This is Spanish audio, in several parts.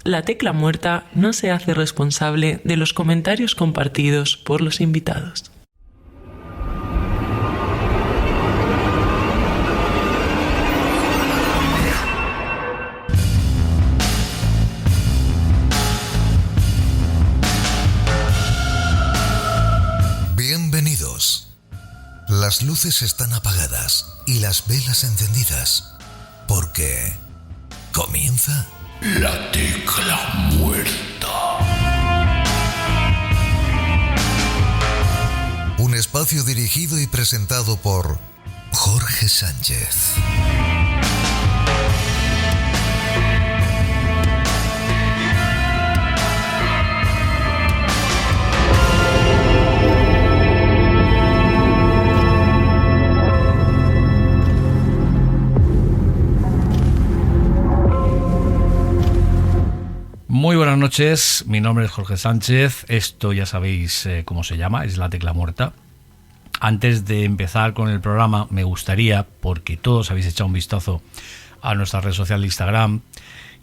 La Tecla Muerta no se hace responsable de los comentarios compartidos por los invitados. Bienvenidos. Las luces están apagadas y las velas encendidas, porque comienza La Tecla Muerta. Un espacio dirigido y presentado por Jorge Sánchez. Muy buenas noches, mi nombre es Jorge Sánchez, esto ya sabéis cómo se llama, es La Tecla Muerta. Antes de empezar con el programa me gustaría, porque todos habéis echado un vistazo a nuestra red social de Instagram,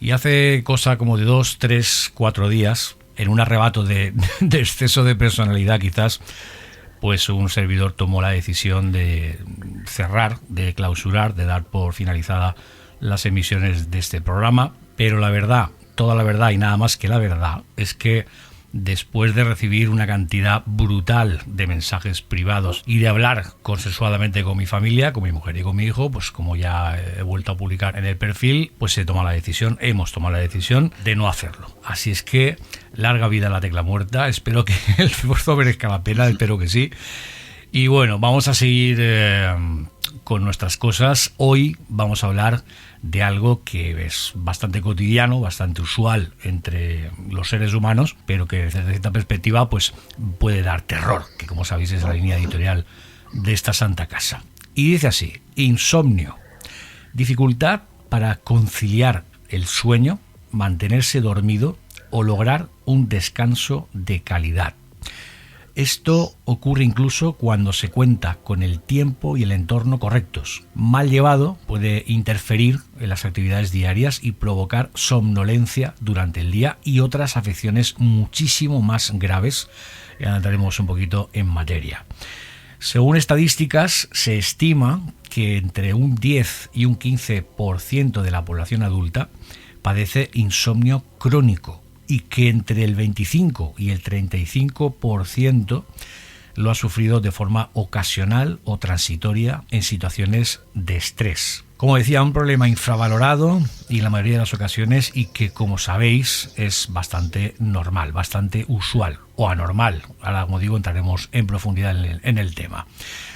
y hace cosa como de 2, 3, 4 días, en un arrebato de exceso de personalidad quizás, pues un servidor tomó la decisión de cerrar, de clausurar, de dar por finalizada las emisiones de este programa, pero la verdad, toda la verdad y nada más que la verdad es que después de recibir una cantidad brutal de mensajes privados y de hablar consensuadamente con mi familia, con mi mujer y con mi hijo, pues como ya he vuelto a publicar en el perfil, pues hemos tomado la decisión de no hacerlo. Así es que larga vida a La Tecla Muerta, espero que el esfuerzo merezca la pena, espero que sí. Y bueno, vamos a seguir con nuestras cosas. Hoy vamos a hablar de algo que es bastante cotidiano, bastante usual entre los seres humanos, pero que desde cierta perspectiva pues puede dar terror, que como sabéis es la línea editorial de esta santa casa. Y dice así: insomnio, dificultad para conciliar el sueño, mantenerse dormido o lograr un descanso de calidad. Esto ocurre incluso cuando se cuenta con el tiempo y el entorno correctos. Mal llevado puede interferir en las actividades diarias y provocar somnolencia durante el día y otras afecciones muchísimo más graves. Ya entraremos un poquito en materia. Según estadísticas, se estima que entre un 10 y un 15% de la población adulta padece insomnio crónico, y que entre el 25 y el 35% lo ha sufrido de forma ocasional o transitoria en situaciones de estrés. Como decía, un problema infravalorado y en la mayoría de las ocasiones, y que, como sabéis, es bastante normal, bastante usual o anormal. Ahora, como digo, entraremos en profundidad en el tema.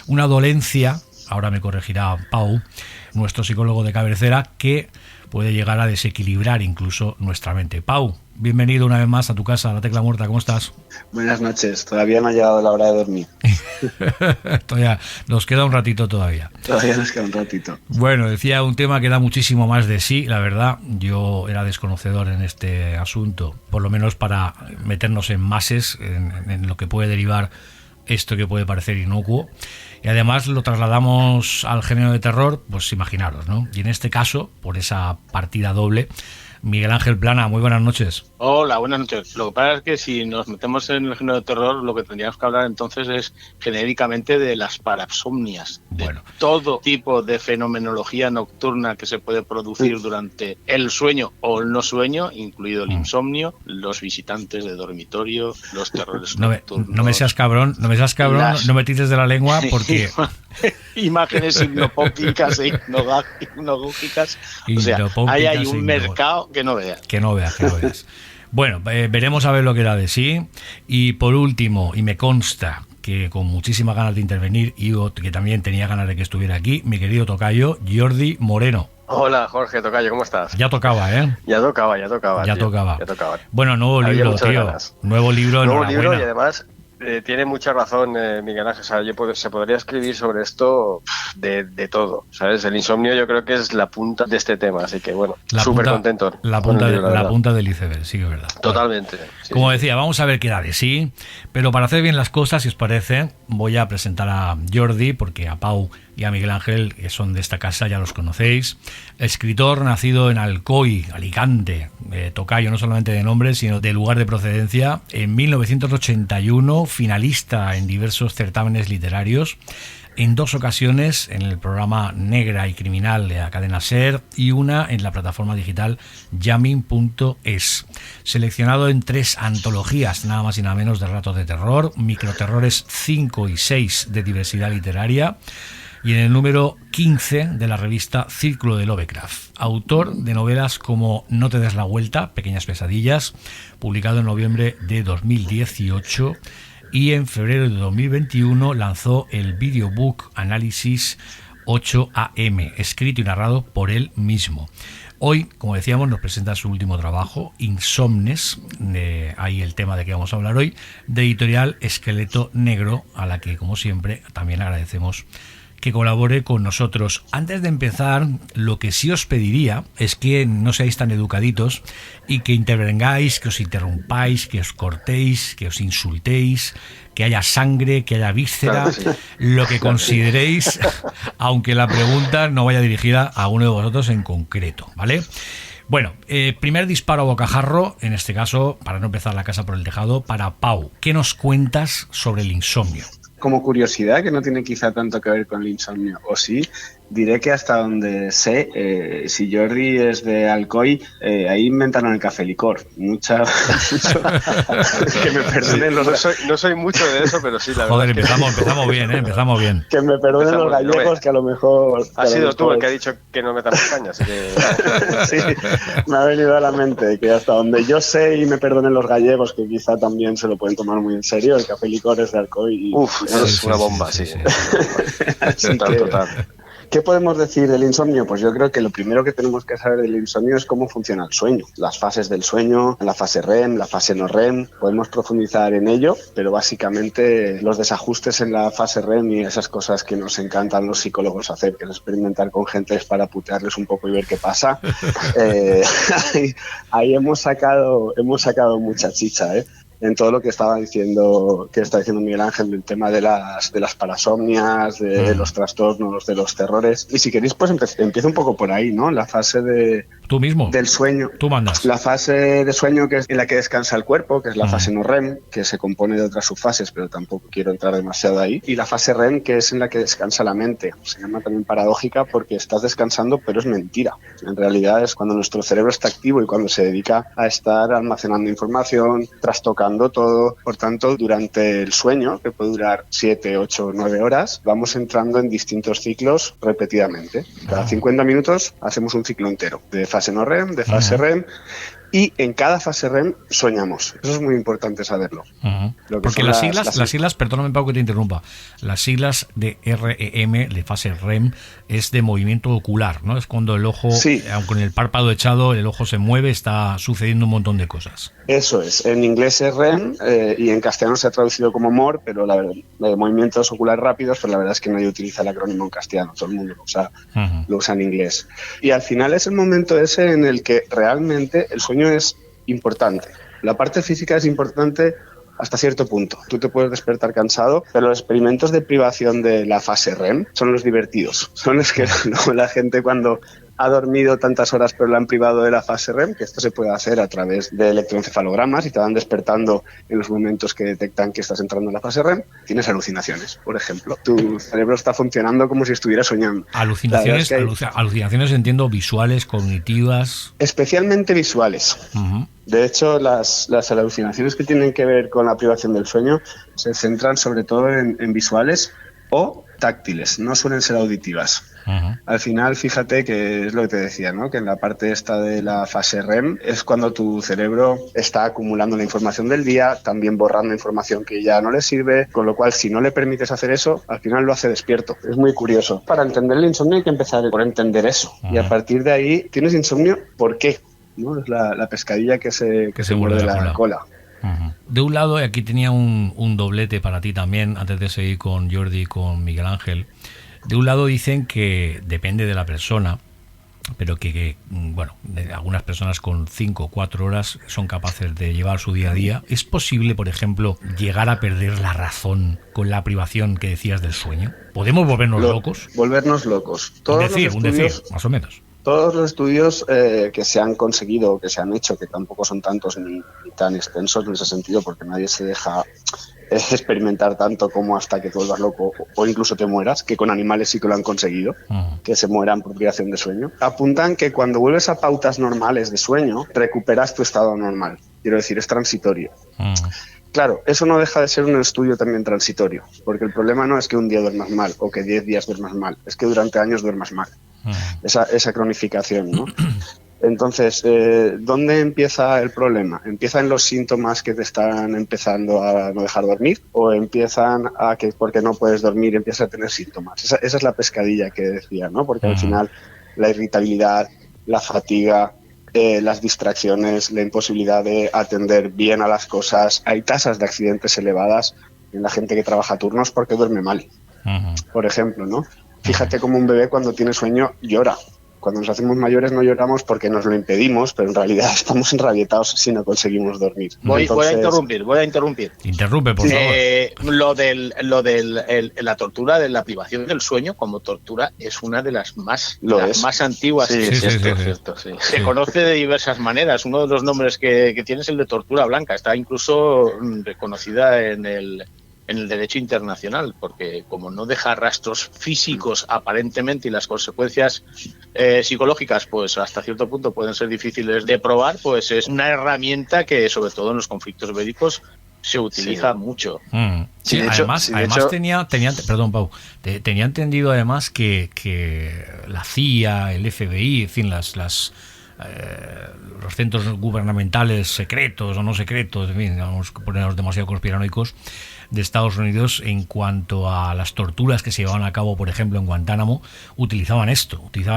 Una dolencia, ahora me corregirá Pau, nuestro psicólogo de cabecera, que puede llegar a desequilibrar incluso nuestra mente. Pau, bienvenido una vez más a tu casa, La Tecla Muerta, ¿cómo estás? Buenas noches, todavía no ha llegado la hora de dormir. Todavía nos queda un ratito todavía. Todavía nos queda un ratito. Bueno, decía un tema que da muchísimo más de sí, la verdad. Yo era desconocedor en este asunto, por lo menos para meternos en mases, en lo que puede derivar esto que puede parecer inocuo. Y además lo trasladamos al género de terror, pues imaginaros, ¿no? Y en este caso, por esa partida doble, Miguel Ángel Plana, muy buenas noches. Hola, buenas noches. Lo que pasa es que si nos metemos en el género de terror, lo que tendríamos que hablar entonces es genéricamente de las parapsomnias, de todo tipo de fenomenología nocturna que se puede producir durante el sueño o el no sueño, incluido el insomnio, los visitantes de dormitorio, los terrores nocturnos. No me seas cabrón, no me tires de la lengua porque... Imágenes hipnopópicas e hipnogógicas. O sea, ahí hay un mercado que no veas. Que no veas. Bueno, veremos a ver lo que da de sí. Y por último, y me consta que con muchísimas ganas de intervenir, y que también tenía ganas de que estuviera aquí, mi querido tocayo, Jordi Moreno. Hola, Jorge, tocayo, ¿cómo estás? Ya tocaba, ¿eh? Ya tocaba. Bueno, nuevo libro, tío. Nuevo libro, y además Tiene mucha razón Miguel Ángel. O sea, se podría escribir sobre esto de todo, ¿sabes? El insomnio yo creo que es la punta de este tema, así que bueno, súper contento. La punta del iceberg, sí que es verdad. Totalmente. Bueno, sí, como decía, vamos a ver qué da de sí, pero para hacer bien las cosas, si os parece, voy a presentar a Jordi, porque a Pau y a Miguel Ángel, que son de esta casa, ya los conocéis. Escritor nacido en Alcoy, Alicante, tocayo no solamente de nombre, sino de lugar de procedencia. En 1981, finalista en diversos certámenes literarios, en 2 ocasiones en el programa Negra y Criminal de la cadena SER y una en la plataforma digital Jamming.es. Seleccionado en 3 antologías, nada más y nada menos, de relatos de terror, Microterrores 5 y 6 de Diversidad Literaria, y en el número 15 de la revista Círculo de Lovecraft. Autor de novelas como No te des la vuelta, Pequeñas pesadillas, publicado en noviembre de 2018, y en febrero de 2021 lanzó el videobook Análisis 8 AM, escrito y narrado por él mismo. Hoy, como decíamos, nos presenta su último trabajo, Insomnes, ahí el tema de que vamos a hablar hoy, de editorial Esqueleto Negro, a la que, como siempre, también agradecemos que colabore con nosotros. Antes de empezar, lo que sí os pediría es que no seáis tan educaditos y que intervengáis, que os interrumpáis, que os cortéis, que os insultéis, que haya sangre, que haya víscera, lo que consideréis, aunque la pregunta no vaya dirigida a uno de vosotros en concreto, ¿vale? Bueno, primer disparo a bocajarro, en este caso, para no empezar la casa por el tejado, para Pau. ¿Qué nos cuentas sobre el insomnio? Como curiosidad, que no tiene quizá tanto que ver con el insomnio, o sí, diré que hasta donde sé, si Jordi es de Alcoy, ahí inventaron el café licor. Mucho que me perdonen los... No soy mucho de eso, pero sí, la verdad. Joder, empezamos bien, empezamos bien. Que me perdonen los gallegos, que a lo mejor... Has sido tú el que ha dicho que no metas caña, así que... Sí, me ha venido a la mente que hasta donde yo sé, y me perdonen los gallegos, que quizá también se lo pueden tomar muy en serio, el café licor es de Alcoy. Es una bomba, sí. Total. ¿Qué podemos decir del insomnio? Pues yo creo que lo primero que tenemos que saber del insomnio es cómo funciona el sueño, las fases del sueño, la fase REM, la fase no REM. Podemos profundizar en ello, pero básicamente los desajustes en la fase REM y esas cosas que nos encantan los psicólogos hacer, que es experimentar con gente para putearles un poco y ver qué pasa. Ahí hemos sacado mucha chicha, en todo lo que está diciendo Miguel Ángel, del tema de las parasomnias, de los trastornos, de los terrores. Y si queréis, pues empiezo un poco por ahí, ¿no? La fase tú mismo, del sueño. Tú mandas. La fase de sueño, que es en la que descansa el cuerpo, que es la fase no REM, que se compone de otras subfases, pero tampoco quiero entrar demasiado ahí. Y la fase REM, que es en la que descansa la mente. Se llama también paradójica porque estás descansando, pero es mentira. En realidad es cuando nuestro cerebro está activo y cuando se dedica a estar almacenando información, trastocando todo. Por tanto, durante el sueño, que puede durar 7, 8, 9 horas, vamos entrando en distintos ciclos repetidamente. Cada 50 minutos hacemos un ciclo entero de fase no REM, de fase REM, y en cada fase REM soñamos. Eso es muy importante saberlo. Porque las siglas, perdóname Pau que te interrumpa, las siglas de REM, de fase REM, es de movimiento ocular, ¿no? Es cuando el ojo, aunque en el párpado echado, el ojo se mueve, está sucediendo un montón de cosas. Eso es. En inglés es REM y en castellano se ha traducido como MOR, pero la verdad, movimientos oculares rápidos, pero la verdad es que nadie utiliza el acrónimo en castellano, todo el mundo lo usa en inglés. Y al final es el momento ese en el que realmente el sueño es importante. La parte física es importante hasta cierto punto. Tú te puedes despertar cansado, pero los experimentos de privación de la fase REM son los divertidos. Son los que la gente cuando ha dormido tantas horas pero la han privado de la fase REM, que esto se puede hacer a través de electroencefalogramas y te van despertando en los momentos que detectan que estás entrando en la fase REM, tienes alucinaciones, por ejemplo. Tu cerebro está funcionando como si estuviera soñando. Alucinaciones entiendo, visuales, cognitivas. Especialmente visuales. De hecho, las alucinaciones que tienen que ver con la privación del sueño se centran sobre todo en visuales o táctiles, no suelen ser auditivas. Al final, fíjate que es lo que te decía, ¿no? Que en la parte esta de la fase REM es cuando tu cerebro está acumulando la información del día, también borrando información que ya no le sirve, con lo cual si no le permites hacer eso, al final lo hace despierto. Es muy curioso. Para entender el insomnio hay que empezar por entender eso. Y a partir de ahí, ¿tienes insomnio? ¿Por qué? ¿No? Es la pescadilla que se muerde la cola. de un lado, y aquí tenía un doblete para ti también, antes de seguir con Jordi y con Miguel Ángel. De un lado dicen que depende de la persona, pero que algunas personas con 5 o 4 horas son capaces de llevar su día a día. ¿Es posible, por ejemplo, llegar a perder la razón con la privación que decías del sueño? ¿Podemos volvernos locos? Volvernos locos. Un decir, más o menos. Todos los estudios que se han conseguido, que se han hecho, que tampoco son tantos ni tan extensos en ese sentido, porque nadie se deja experimentar tanto como hasta que te vuelvas loco o incluso te mueras, que con animales sí que lo han conseguido, que se mueran por privación de sueño, apuntan que cuando vuelves a pautas normales de sueño, recuperas tu estado normal. Quiero decir, es transitorio. Claro, eso no deja de ser un estudio también transitorio, porque el problema no es que un día duermas mal o que 10 días duermas mal, es que durante años duermas mal. Esa cronificación, ¿no? Entonces, ¿dónde empieza el problema? ¿Empieza en los síntomas que te están empezando a no dejar dormir? ¿O empiezan a que porque no puedes dormir empiezas a tener síntomas? Esa es la pescadilla que decía, ¿no? Porque al final la irritabilidad, la fatiga, las distracciones, la imposibilidad de atender bien a las cosas, hay tasas de accidentes elevadas en la gente que trabaja turnos porque duerme mal, por ejemplo, ¿no? Fíjate cómo un bebé cuando tiene sueño llora. Cuando nos hacemos mayores no lloramos porque nos lo impedimos, pero en realidad estamos enrabietados si no conseguimos dormir. Voy a interrumpir. Interrumpe, por favor. Lo de la tortura de la privación del sueño como tortura es una de las más antiguas. Sí. Se conoce de diversas maneras. Uno de los nombres que tiene es el de tortura blanca. Está incluso reconocida en el derecho internacional, porque como no deja rastros físicos aparentemente y las consecuencias psicológicas pues hasta cierto punto pueden ser difíciles de probar, pues es una herramienta que sobre todo en los conflictos bélicos se utiliza mucho. Sí, además tenía entendido además que la CIA, el FBI, en fin, los centros gubernamentales secretos o no secretos, en fin, vamos a ponernos demasiado conspiranoicos, de Estados Unidos en cuanto a las torturas que se llevaban a cabo, por ejemplo, en Guantánamo, utilizaban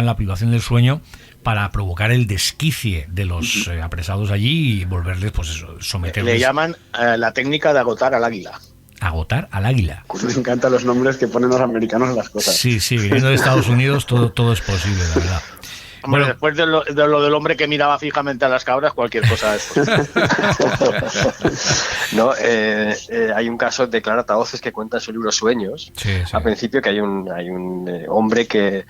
la privación del sueño para provocar el desquicie de los apresados allí y volverles, pues eso, someterles. Le llaman la técnica de agotar al águila. Agotar al águila. Me encantan los nombres que ponen los americanos a las cosas. Sí, viniendo de Estados Unidos todo es posible, la verdad. Hombre, bueno, después de lo del hombre que miraba fijamente a las cabras, cualquier cosa es posible. No, hay un caso de Clara Tahoces que cuenta en su libro Sueños, al principio, que hay un hombre que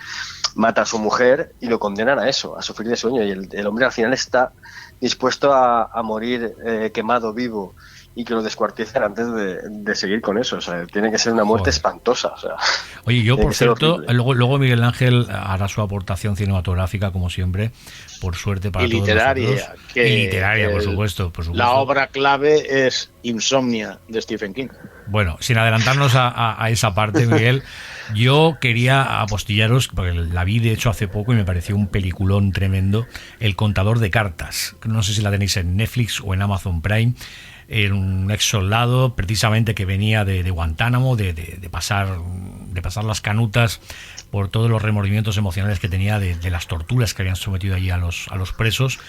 mata a su mujer y lo condenan a eso, a sufrir de sueño, y el hombre al final está dispuesto a morir quemado vivo y que lo descuarticen antes de seguir con eso. O sea, tiene que ser una muerte espantosa. O sea, oye, yo por cierto, luego Miguel Ángel hará su aportación cinematográfica, como siempre, por suerte para todos nosotros. Y literaria, por supuesto. La obra clave es Insomnia, de Stephen King. Bueno, sin adelantarnos a esa parte, Miguel, yo quería apostillaros, porque la vi de hecho hace poco y me pareció un peliculón tremendo, El contador de cartas. No sé si la tenéis en Netflix o en Amazon Prime. Era un ex soldado precisamente que venía de Guantánamo, de pasar las canutas por todos los remordimientos emocionales que tenía de las torturas que habían sometido allí a los presos,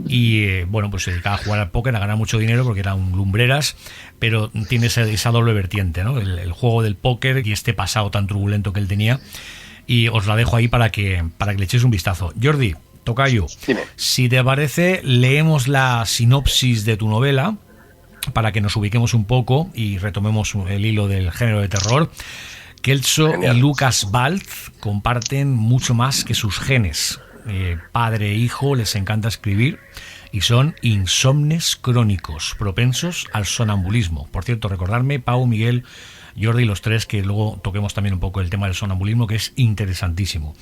y bueno, pues se dedicaba a jugar al póker, a ganar mucho dinero porque era un lumbreras, pero tiene esa doble vertiente, ¿no? El juego del póker y este pasado tan turbulento que él tenía, y os la dejo ahí para que le echéis un vistazo. Jordi, tocayo, si te parece, leemos la sinopsis de tu novela para que nos ubiquemos un poco y retomemos el hilo del género de terror. Kelso y Lucas Baltz comparten mucho más que sus genes. Padre e hijo les encanta escribir y son insomnes crónicos, propensos al sonambulismo. Por cierto, recordarme, Pau, Miguel, Jordi, los tres, que luego toquemos también un poco el tema del sonambulismo, que es interesantísimo.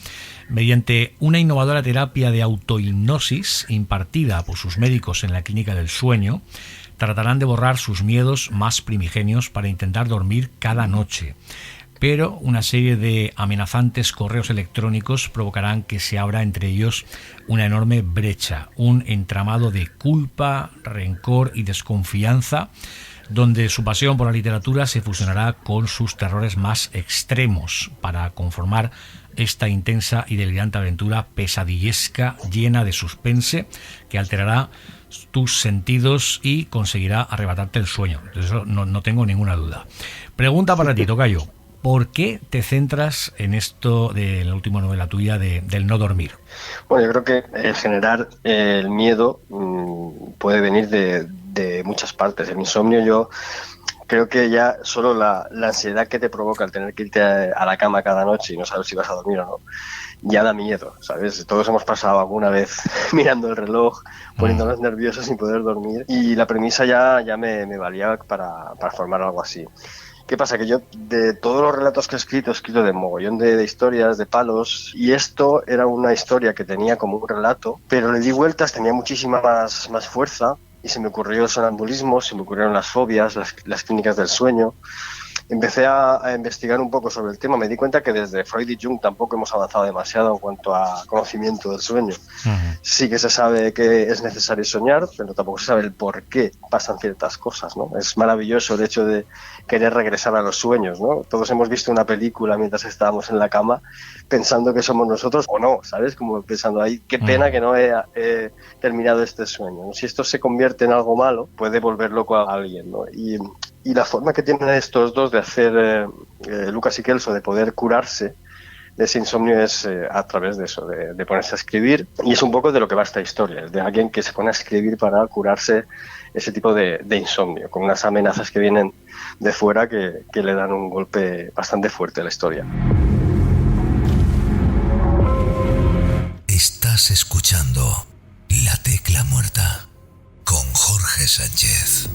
Mediante una innovadora terapia de autohipnosis impartida por sus médicos en la Clínica del Sueño, tratarán de borrar sus miedos más primigenios para intentar dormir cada noche. Pero una serie de amenazantes correos electrónicos provocarán que se abra entre ellos una enorme brecha, un entramado de culpa, rencor y desconfianza, donde su pasión por la literatura se fusionará con sus terrores más extremos para conformar esta intensa y delirante aventura pesadillesca llena de suspense que alterará tus sentidos y conseguirá arrebatarte el sueño. De eso no tengo ninguna duda. Pregunta para ti, tocayo. ¿Por qué te centras en esto de la última novela tuya del no dormir? Bueno, yo creo que generar el miedo puede venir de muchas partes. El insomnio, yo creo que ya solo la ansiedad que te provoca el tener que irte a la cama cada noche y no saber si vas a dormir o no, ya da miedo, ¿sabes? Todos hemos pasado alguna vez mirando el reloj, poniéndonos nerviosos sin poder dormir, y la premisa ya me valía para formar algo así. ¿Qué pasa? Que yo, de todos los relatos que he escrito de mogollón de historias, de palos, y esto era una historia que tenía como un relato, pero le di vueltas, tenía muchísima más fuerza, y se me ocurrió el sonambulismo, se me ocurrieron las fobias, las clínicas del sueño. Empecé a investigar un poco sobre el tema, me di cuenta que desde Freud y Jung tampoco hemos avanzado demasiado en cuanto a conocimiento del sueño. Sí que se sabe que es necesario soñar, pero tampoco se sabe el por qué pasan ciertas cosas, ¿no? Es maravilloso el hecho de querer regresar a los sueños, ¿no? Todos hemos visto una película mientras estábamos en la cama pensando que somos nosotros o no, ¿sabes? Como pensando, ay, qué pena que no he terminado este sueño, ¿no? Si esto se convierte en algo malo, puede volver loco a alguien, ¿no? Y la forma que tienen estos dos de hacer, Lucas y Kelso, de poder curarse de ese insomnio es a través de eso, de ponerse a escribir. Y es un poco de lo que va esta historia, es de alguien que se pone a escribir para curarse ese tipo de insomnio, con unas amenazas que vienen de fuera que le dan un golpe bastante fuerte a la historia. Estás escuchando La Tecla Muerta con Jorge Sánchez.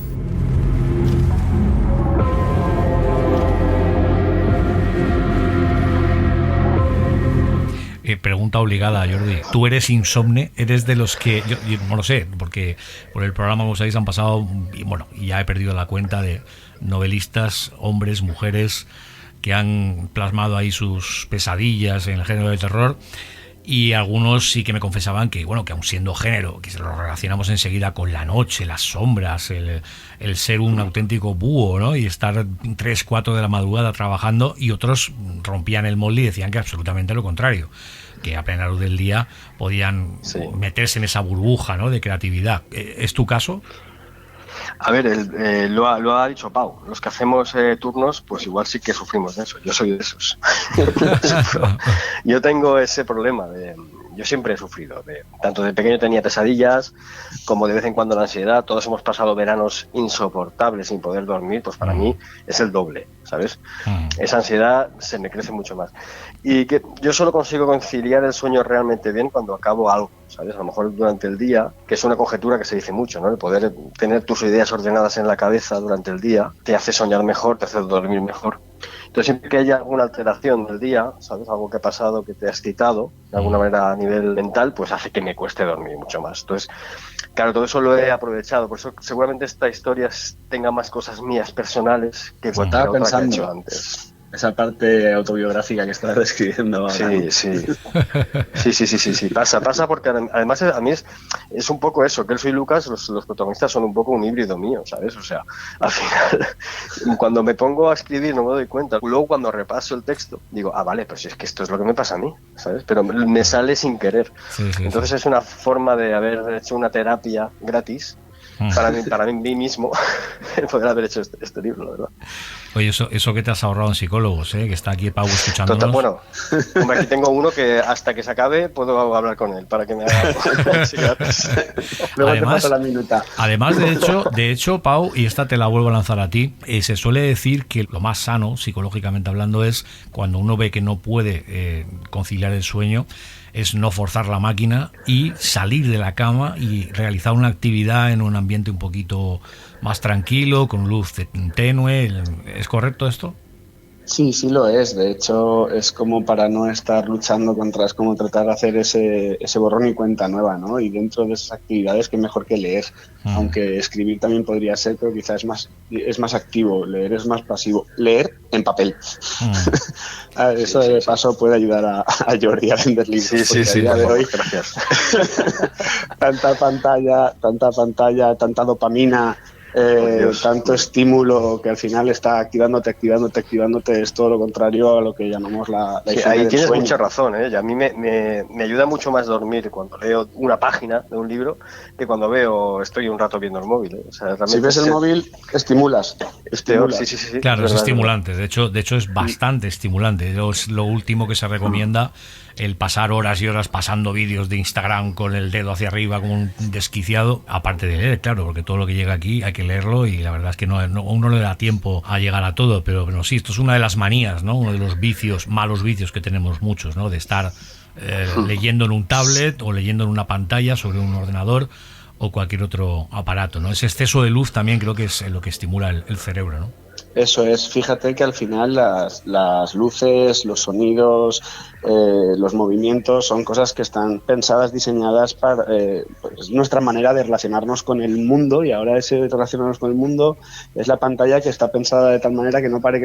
Pregunta obligada, Jordi. ¿Tú eres insomne? ¿Eres de los que...? Yo no lo sé, porque por el programa, como sabéis, han pasado, y ya he perdido la cuenta de novelistas, hombres, mujeres, que han plasmado ahí sus pesadillas en el género del terror, y algunos sí que me confesaban que, que aun siendo género, que se lo relacionamos enseguida con la noche, las sombras, el ser un auténtico búho, ¿no? Y estar 3, 4 de la madrugada trabajando, y otros rompían el molde y decían que absolutamente lo contrario, que a plena luz del día podían meterse en esa burbuja, ¿no?, de creatividad. ¿Es tu caso? A ver, lo ha dicho Pau. Los que hacemos turnos, pues igual sí que sufrimos de eso. Yo soy de esos. Yo tengo ese problema yo siempre he sufrido. Tanto de pequeño tenía pesadillas, como de vez en cuando la ansiedad. Todos hemos pasado veranos insoportables sin poder dormir, pues para mí es el doble, ¿sabes? Esa ansiedad se me crece mucho más. Y que yo solo consigo conciliar el sueño realmente bien cuando acabo algo, ¿sabes? A lo mejor durante el día, que es una conjetura que se dice mucho, ¿no? El poder tener tus ideas ordenadas en la cabeza durante el día te hace soñar mejor, te hace dormir mejor. Entonces, siempre que haya alguna alteración del día, ¿sabes? Algo que ha pasado, que te ha excitado, de alguna manera a nivel mental, pues hace que me cueste dormir mucho más. Entonces, claro, todo eso lo he aprovechado. Por eso seguramente esta historia tenga más cosas mías personales que cualquier otra que he hecho antes. Esa parte autobiográfica que estás describiendo ahora. Sí. Pasa porque además a mí es un poco eso, que Kelso y Lucas, los protagonistas son un poco un híbrido mío, ¿sabes? O sea, al final, cuando me pongo a escribir no me doy cuenta. Luego cuando repaso el texto, digo, vale, pues es que esto es lo que me pasa a mí, ¿sabes? Pero me sale sin querer. Entonces es una forma de haber hecho una terapia gratis para mí mismo poder haber hecho este libro, la verdad. Oye, eso que te has ahorrado en psicólogos, que está aquí Pau escuchándonos. Bueno, hombre, aquí tengo uno que hasta que se acabe puedo hablar con él para que me haga Luego te paso la minuta. Además, de hecho, Pau, y esta te la vuelvo a lanzar a ti, se suele decir que lo más sano, psicológicamente hablando, es cuando uno ve que no puede conciliar el sueño, es no forzar la máquina y salir de la cama y realizar una actividad en un ambiente un poquito más tranquilo, con luz tenue. ¿Es correcto esto? Sí, sí lo es. De hecho, es como para no estar luchando contra, es como tratar de hacer ese borrón y cuenta nueva, ¿no? Y dentro de esas actividades, qué mejor que leer. Aunque escribir también podría ser, pero quizás es más activo. Leer es más pasivo. Leer en papel. Eso de paso puede ayudar a Jordi a vender libros. Sí. De hoy, gracias. tanta pantalla, tanta dopamina, tanto estímulo que al final está activándote, es todo lo contrario a lo que llamamos la sí, ahí tienes sueño. Mucha razón, ¿eh? Y a mí me ayuda mucho más dormir cuando leo una página de un libro que cuando estoy un rato viendo el móvil, ¿eh? O sea, si ves el móvil, estimulas. Sí. Claro, es estimulante, de hecho es bastante estimulante. Es lo último que se recomienda, el pasar horas y horas pasando vídeos de Instagram con el dedo hacia arriba como un desquiciado, aparte de leer, claro, porque todo lo que llega aquí hay que leerlo y la verdad es que no uno no le da tiempo a llegar a todo, pero sí, esto es una de las manías, ¿no? Uno de los malos vicios que tenemos muchos, ¿no? De estar leyendo en un tablet o leyendo en una pantalla sobre un ordenador o cualquier otro aparato, ¿no? Ese exceso de luz también creo que es lo que estimula el cerebro, ¿no? Eso es, fíjate que al final las luces, los sonidos, los movimientos son cosas que están pensadas, diseñadas para pues nuestra manera de relacionarnos con el mundo, y ahora ese relacionarnos con el mundo es la pantalla que está pensada de tal manera que no pare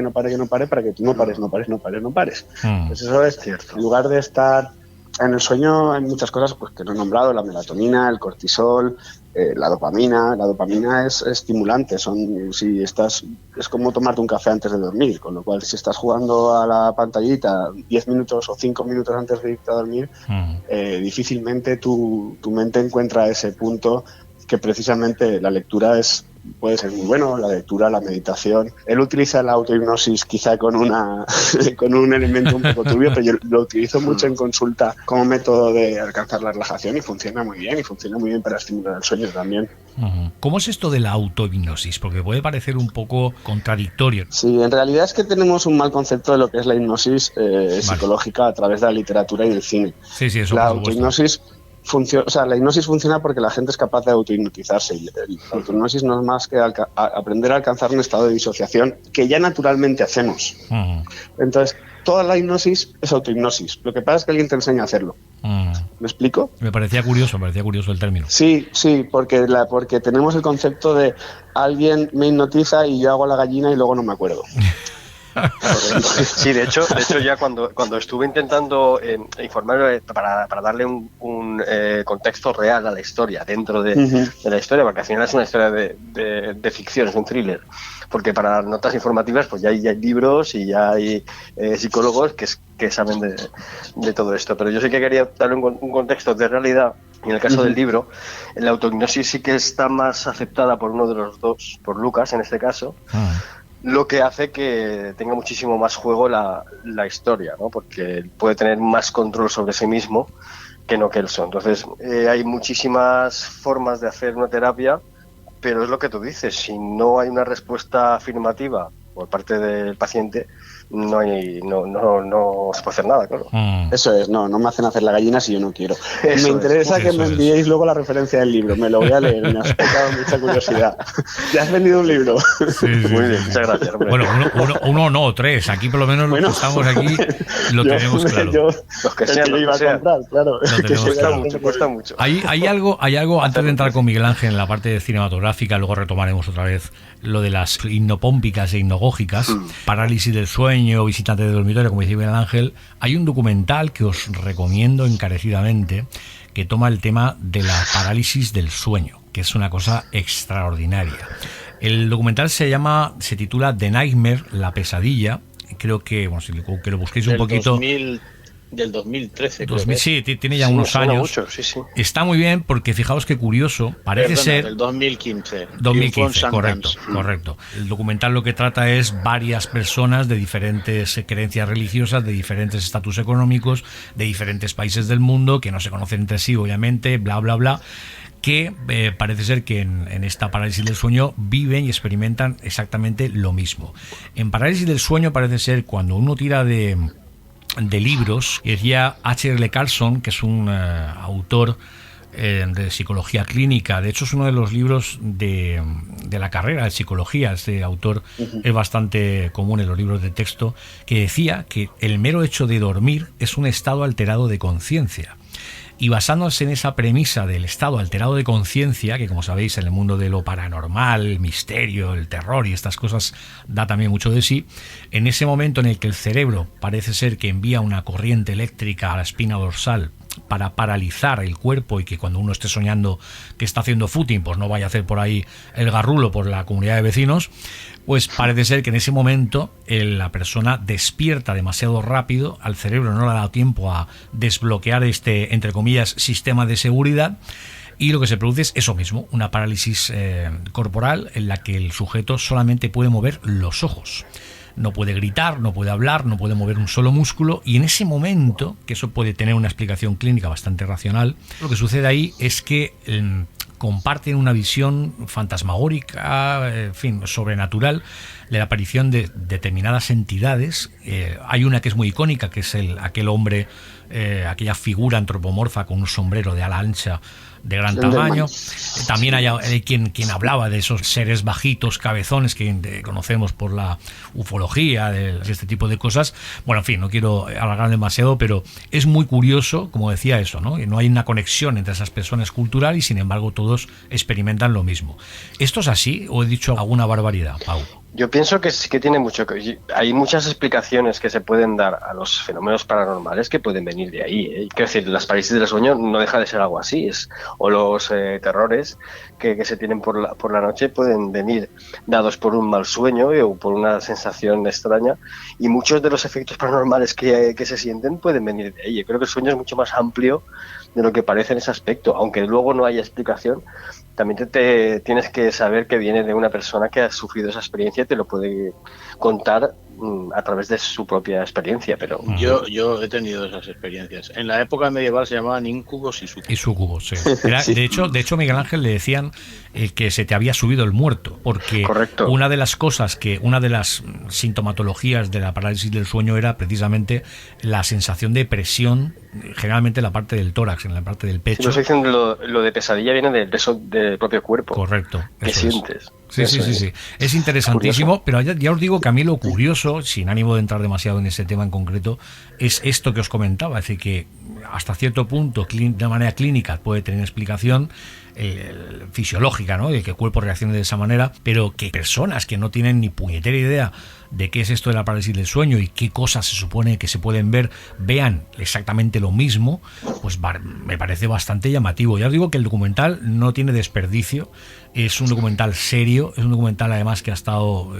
para que tú no pares. Pues eso es cierto. En lugar de estar en el sueño hay muchas cosas pues que no he nombrado, la melatonina, el cortisol, la dopamina. La dopamina es estimulante, es como tomarte un café antes de dormir, con lo cual si estás jugando a la pantallita 10 minutos o 5 minutos antes de irte a dormir, difícilmente tu mente encuentra ese punto que precisamente la lectura puede ser muy bueno, la lectura, la meditación. Él utiliza la autohipnosis quizá con un elemento un poco turbio, pero yo lo utilizo mucho en consulta como método de alcanzar la relajación y funciona muy bien para estimular el sueño también. ¿Cómo es esto de la autohipnosis? Porque puede parecer un poco contradictorio. Sí, en realidad es que tenemos un mal concepto de lo que es la hipnosis psicológica a través de la literatura y del cine. Sí, eso. La autohipnosis la hipnosis funciona porque la gente es capaz de autohipnotizarse. La autohipnosis no es más que aprender a alcanzar un estado de disociación que ya naturalmente hacemos. Entonces, toda la hipnosis es autohipnosis. Lo que pasa es que alguien te enseña a hacerlo. ¿Me explico? Me parecía curioso el término. Sí, porque tenemos el concepto de alguien me hipnotiza y yo hago la gallina y luego no me acuerdo. Sí, de hecho ya cuando estuve intentando informar para darle un contexto real a la historia dentro de la historia, porque al final es una historia de ficción, es un thriller, porque para notas informativas pues ya hay libros y ya hay psicólogos que saben de todo esto, pero yo sí que quería darle un contexto de realidad. Y en el caso del libro, la autohipnosis sí que está más aceptada por uno de los dos, por Lucas en este caso, lo que hace que tenga muchísimo más juego la historia, ¿no? Porque puede tener más control sobre sí mismo que no Kelso. Entonces hay muchísimas formas de hacer una terapia, pero es lo que tú dices, si no hay una respuesta afirmativa por parte del paciente, no se puede hacer nada, claro. Eso es, no me hacen hacer la gallina si yo no quiero. Eso me interesa que me enviéis luego la referencia del libro, me lo voy a leer, me has picado mucha curiosidad. ¿Ya has vendido un libro? Sí. Muy bien, muchas gracias. Hombre. Bueno, uno no, tres, aquí por lo menos los que estamos aquí lo tenemos claro. Los que sean, iba a comprar, claro. Cuesta mucho. Hay algo, antes de entrar con Miguel Ángel en la parte cinematográfica, luego retomaremos otra vez lo de las hipnopómpicas e hipnagógicas, parálisis del sueño, visitante de dormitorio, como decía Miguel Ángel. Hay un documental que os recomiendo encarecidamente que toma el tema de la parálisis del sueño, que es una cosa extraordinaria. El documental se titula The Nightmare, la pesadilla. Creo que, que lo busquéis un poquito. Del 2013. Sí, tiene ya unos años. Mucho, sí. Está muy bien porque fijaos qué curioso, parece ser... Del 2015. 2015, correcto. El documental lo que trata es varias personas de diferentes creencias religiosas, de diferentes estatus económicos, de diferentes países del mundo, que no se conocen entre sí, obviamente, bla, bla, bla, que parece ser que en esta parálisis del sueño viven y experimentan exactamente lo mismo. En parálisis del sueño parece ser cuando uno tira de libros, y decía H.L. Carlson, que es un autor de psicología clínica. De hecho es uno de los libros de la carrera de psicología. Este autor es bastante común en los libros de texto, que decía que el mero hecho de dormir es un estado alterado de conciencia. Y basándose en esa premisa del estado alterado de conciencia, que como sabéis en el mundo de lo paranormal, el misterio, el terror y estas cosas da también mucho de sí, en ese momento en el que el cerebro parece ser que envía una corriente eléctrica a la espina dorsal para paralizar el cuerpo y que cuando uno esté soñando que está haciendo footing, pues no vaya a hacer por ahí el garrulo por la comunidad de vecinos, pues parece ser que en ese momento la persona despierta demasiado rápido, al cerebro no le ha dado tiempo a desbloquear este, entre comillas, sistema de seguridad, y lo que se produce es eso mismo, una parálisis corporal en la que el sujeto solamente puede mover los ojos. No puede gritar, no puede hablar, no puede mover un solo músculo, y en ese momento, que eso puede tener una explicación clínica bastante racional, lo que sucede ahí es que comparten una visión fantasmagórica, en fin, sobrenatural, de la aparición de determinadas entidades. Hay una que es muy icónica, que es aquel hombre, aquella figura antropomorfa con un sombrero de ala ancha de gran tamaño. También hay quien hablaba de esos seres bajitos, cabezones, que conocemos por la ufología, de este tipo de cosas. Bueno, en fin, no quiero alargar demasiado, pero es muy curioso, como decía eso, ¿no? Que no hay una conexión entre esas personas cultural y sin embargo todos experimentan lo mismo. ¿Esto es así o he dicho alguna barbaridad, Pau? Yo pienso que sí que tiene mucho que... Hay muchas explicaciones que se pueden dar a los fenómenos paranormales que pueden venir de ahí, ¿eh? Quiero decir, las parálisis del sueño no deja de ser algo así, o los terrores que se tienen por la noche pueden venir dados por un mal sueño o por una sensación extraña, y muchos de los efectos paranormales que se sienten pueden venir de ahí. Yo creo que el sueño es mucho más amplio de lo que parece en ese aspecto, aunque luego no haya explicación. También te tienes que saber que viene de una persona que ha sufrido esa experiencia y te lo puede contar a través de su propia experiencia. Pero yo he tenido esas experiencias. En la época medieval se llamaban incubos y sucubos. Y sucubos, sí. Sí. De hecho, Miguel Ángel le decían que se te había subido el muerto, porque correcto. Una de las sintomatologías de la parálisis del sueño era precisamente la sensación de presión, generalmente en la parte del tórax, en la parte del pecho. Sí, nos dicen lo de pesadilla viene del peso del propio cuerpo. Correcto. ¿Qué sientes? Sí. Es interesantísimo, pero ya os digo que a mí lo curioso, sin ánimo de entrar demasiado en ese tema en concreto, es esto que os comentaba, es decir, que hasta cierto punto, de manera clínica, puede tener explicación fisiológica, ¿no? De que el cuerpo reaccione de esa manera, pero que personas que no tienen ni puñetera idea de qué es esto de la parálisis del sueño y qué cosas se supone que se pueden ver, vean exactamente lo mismo, pues me parece bastante llamativo. Ya os digo que el documental no tiene desperdicio, es un documental serio, es un documental además que ha estado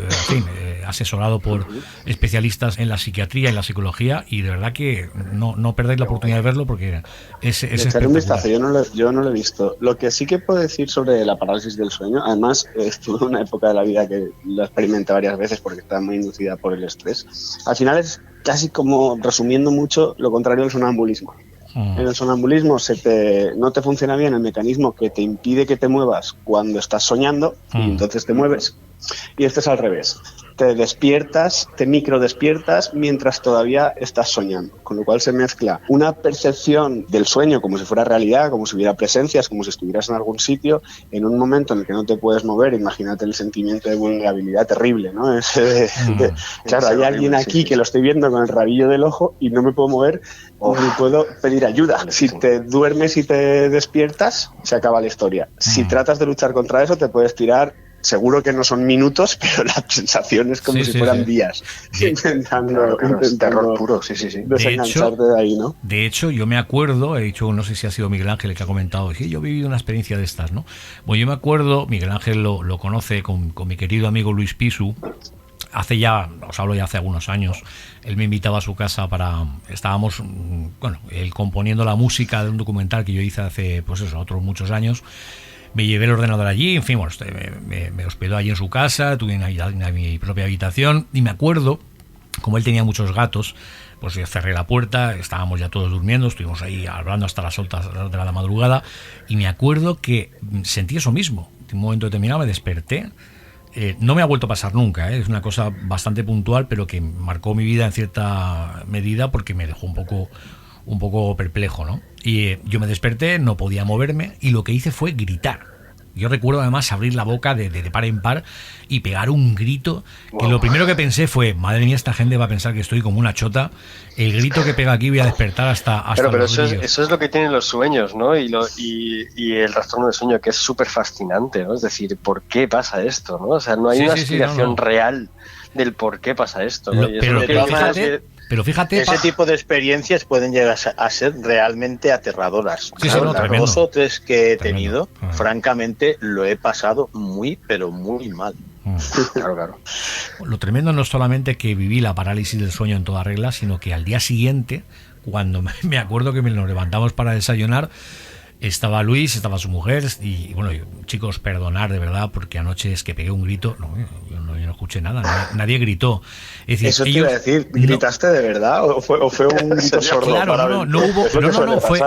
asesorado por especialistas en la psiquiatría y en la psicología, y de verdad que no perdáis la oportunidad de verlo porque es espectacular. Un vistazo, yo no lo he visto. Lo que sí que puedo decir sobre la parálisis del sueño, además estuve en una época de la vida que lo experimenté varias veces porque estaba muy inducida por el estrés. Al final es casi como, resumiendo mucho, lo contrario del sonambulismo. En el sonambulismo no te funciona bien el mecanismo que te impide que te muevas cuando estás soñando y entonces te mueves. Y esto es al revés. Te despiertas, te microdespiertas mientras todavía estás soñando, con lo cual se mezcla una percepción del sueño como si fuera realidad, como si hubiera presencias, como si estuvieras en algún sitio, en un momento en el que no te puedes mover. Imagínate el sentimiento de vulnerabilidad terrible, ¿no? Claro, hay alguien aquí que lo estoy viendo con el rabillo del ojo y no me puedo mover, ni puedo pedir ayuda. Si te duermes y te despiertas, se acaba la historia. Si tratas de luchar contra eso, te puedes tirar. Seguro que no son minutos, pero la sensación es como si fueran días. Intentando terror puro, desengancharte de ahí, ¿no? De hecho, yo me acuerdo, he dicho, no sé si ha sido Miguel Ángel el que ha comentado, que yo he vivido una experiencia de estas, ¿no? Bueno, yo me acuerdo, Miguel Ángel lo conoce con mi querido amigo Luis Pisu. Os hablo ya hace algunos años, él me invitaba a su casa estábamos, él componiendo la música de un documental que yo hice hace, otros muchos años. Me llevé el ordenador allí, en fin, me hospedó allí en su casa, tuve mi propia habitación, y me acuerdo, como él tenía muchos gatos, pues yo cerré la puerta, estábamos ya todos durmiendo, estuvimos ahí hablando hasta las horas de la madrugada, y me acuerdo que sentí eso mismo. En un momento determinado me desperté. No me ha vuelto a pasar nunca, es una cosa bastante puntual, pero que marcó mi vida en cierta medida porque me dejó un poco perplejo, ¿no? Y yo me desperté, no podía moverme y lo que hice fue gritar. Yo recuerdo además abrir la boca de par en par y pegar un grito que lo primero que pensé fue, madre mía, esta gente va a pensar que estoy como una chota. El grito que pega aquí voy a despertar hasta pero eso es lo que tienen los sueños, ¿no? Y el trastorno del sueño, que es súper fascinante, ¿no? Es decir, ¿por qué pasa esto, no? O sea, no hay una explicación real del por qué pasa esto, ¿no? Pero fíjate, Pero fíjate... Ese tipo de experiencias pueden llegar a ser realmente aterradoras. Sí, no, las 2 o 3 que he tenido, francamente, lo he pasado muy, pero muy mal. Claro. Lo tremendo no es solamente que viví la parálisis del sueño en toda regla, sino que al día siguiente, cuando me acuerdo que nos levantamos para desayunar, estaba Luis, estaba su mujer y bueno, chicos, perdonar de verdad porque anoche es que pegué un grito. Yo no escuché nada, nadie gritó. Es decir, eso te iba a decir, ¿gritaste de verdad o fue un grito sordo? Claro, fue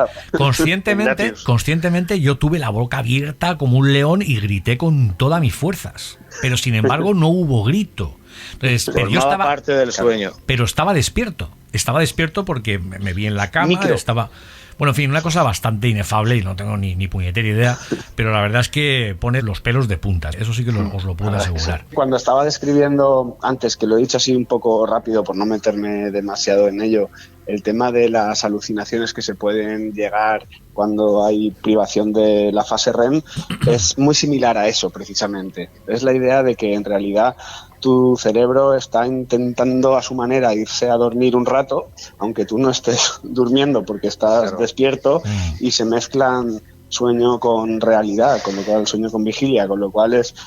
conscientemente yo tuve la boca abierta como un león y grité con todas mis fuerzas, pero sin embargo no hubo grito. Entonces, pero yo estaba parte del sueño. Pero estaba despierto porque me vi en la cama, estaba... Bueno, en fin, una cosa bastante inefable y no tengo ni puñetera idea, pero la verdad es que pone los pelos de punta. Eso sí que os lo puedo asegurar. Cuando estaba describiendo antes, que lo he dicho así un poco rápido por no meterme demasiado en ello, el tema de las alucinaciones que se pueden llegar cuando hay privación de la fase REM es muy similar a eso precisamente. Es la idea de que en realidad tu cerebro está intentando a su manera irse a dormir un rato, aunque tú no estés durmiendo porque estás despierto, y se mezclan sueño con realidad, con lo cual sueño con vigilia, con lo cual esas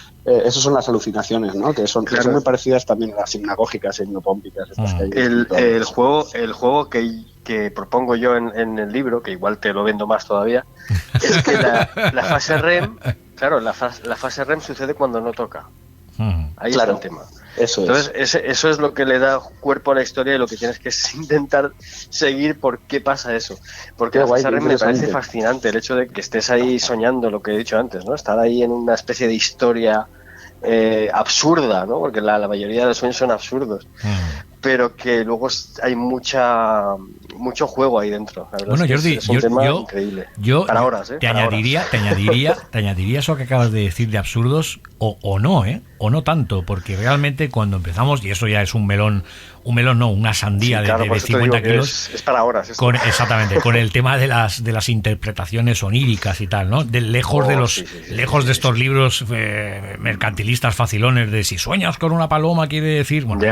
son las alucinaciones, ¿no? Que son muy parecidas también a las hipnagógicas, hipnopómpicas. El juego que propongo yo en el libro, que igual te lo vendo más todavía, es que la fase REM, claro, la fase REM sucede cuando no toca. Ahí está el tema. Entonces, eso es lo que le da cuerpo a la historia y lo que tienes que es intentar seguir por qué pasa eso. Porque la fase REM me parece fascinante, el hecho de que estés ahí soñando, lo que he dicho antes, ¿no? Estar ahí en una especie de historia absurda, ¿no? Porque la mayoría de los sueños son absurdos. Pero que luego hay mucho juego ahí dentro. La verdad bueno, es que Jordi, es un tema increíble. Para horas, te añadiría eso que acabas de decir de absurdos o no, o no tanto, porque realmente cuando empezamos, y eso ya es una sandía de 50 kilos. Es para horas. Exactamente, con el tema de las interpretaciones oníricas y tal, ¿no? Lejos de estos libros mercantilistas facilones de si sueñas con una paloma quiere decir, bueno,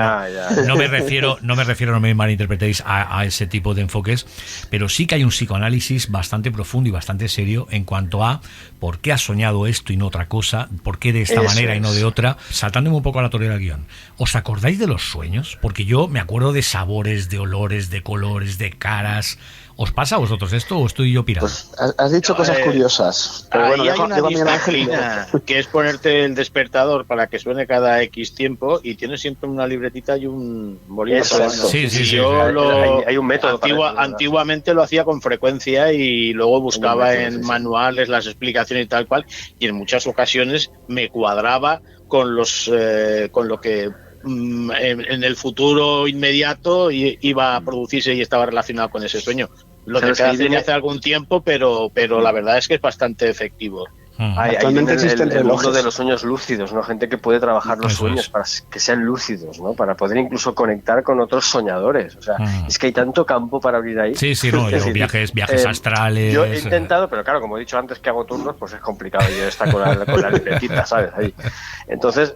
no me malinterpretéis a ese tipo de enfoques, pero sí que hay un psicoanálisis bastante profundo y bastante serio en cuanto a por qué has soñado esto y no otra cosa, por qué de esta manera y no de otra, saltándome un poco a la torera del guión. ¿Os acordáis de los sueños? Porque yo me acuerdo de sabores, de olores, de colores, de caras. ¿Os pasa a vosotros esto o estoy yo pirado? Pues has dicho cosas curiosas. Pero ahí hay una disciplina que es ponerte el despertador para que suene cada X tiempo y tienes siempre una libretita y un bolígrafo. Sí. Hay un método. Antiguamente lo hacía con frecuencia y luego buscaba en manuales las explicaciones y tal cual, y en muchas ocasiones me cuadraba con lo que en el futuro inmediato iba a producirse y estaba relacionado con ese sueño. Lo dejé hace algún tiempo, pero la verdad es que es bastante efectivo. Actualmente existen el mundo de los sueños lúcidos, ¿no? Gente que puede trabajar los sueños para que sean lúcidos, ¿no? Para poder incluso conectar con otros soñadores. O sea, es que hay tanto campo para abrir ahí. Viajes astrales. Yo he intentado, pero claro, como he dicho antes que hago turnos, pues es complicado. Yo estar con la libretita, ¿sabes? Ahí. Entonces,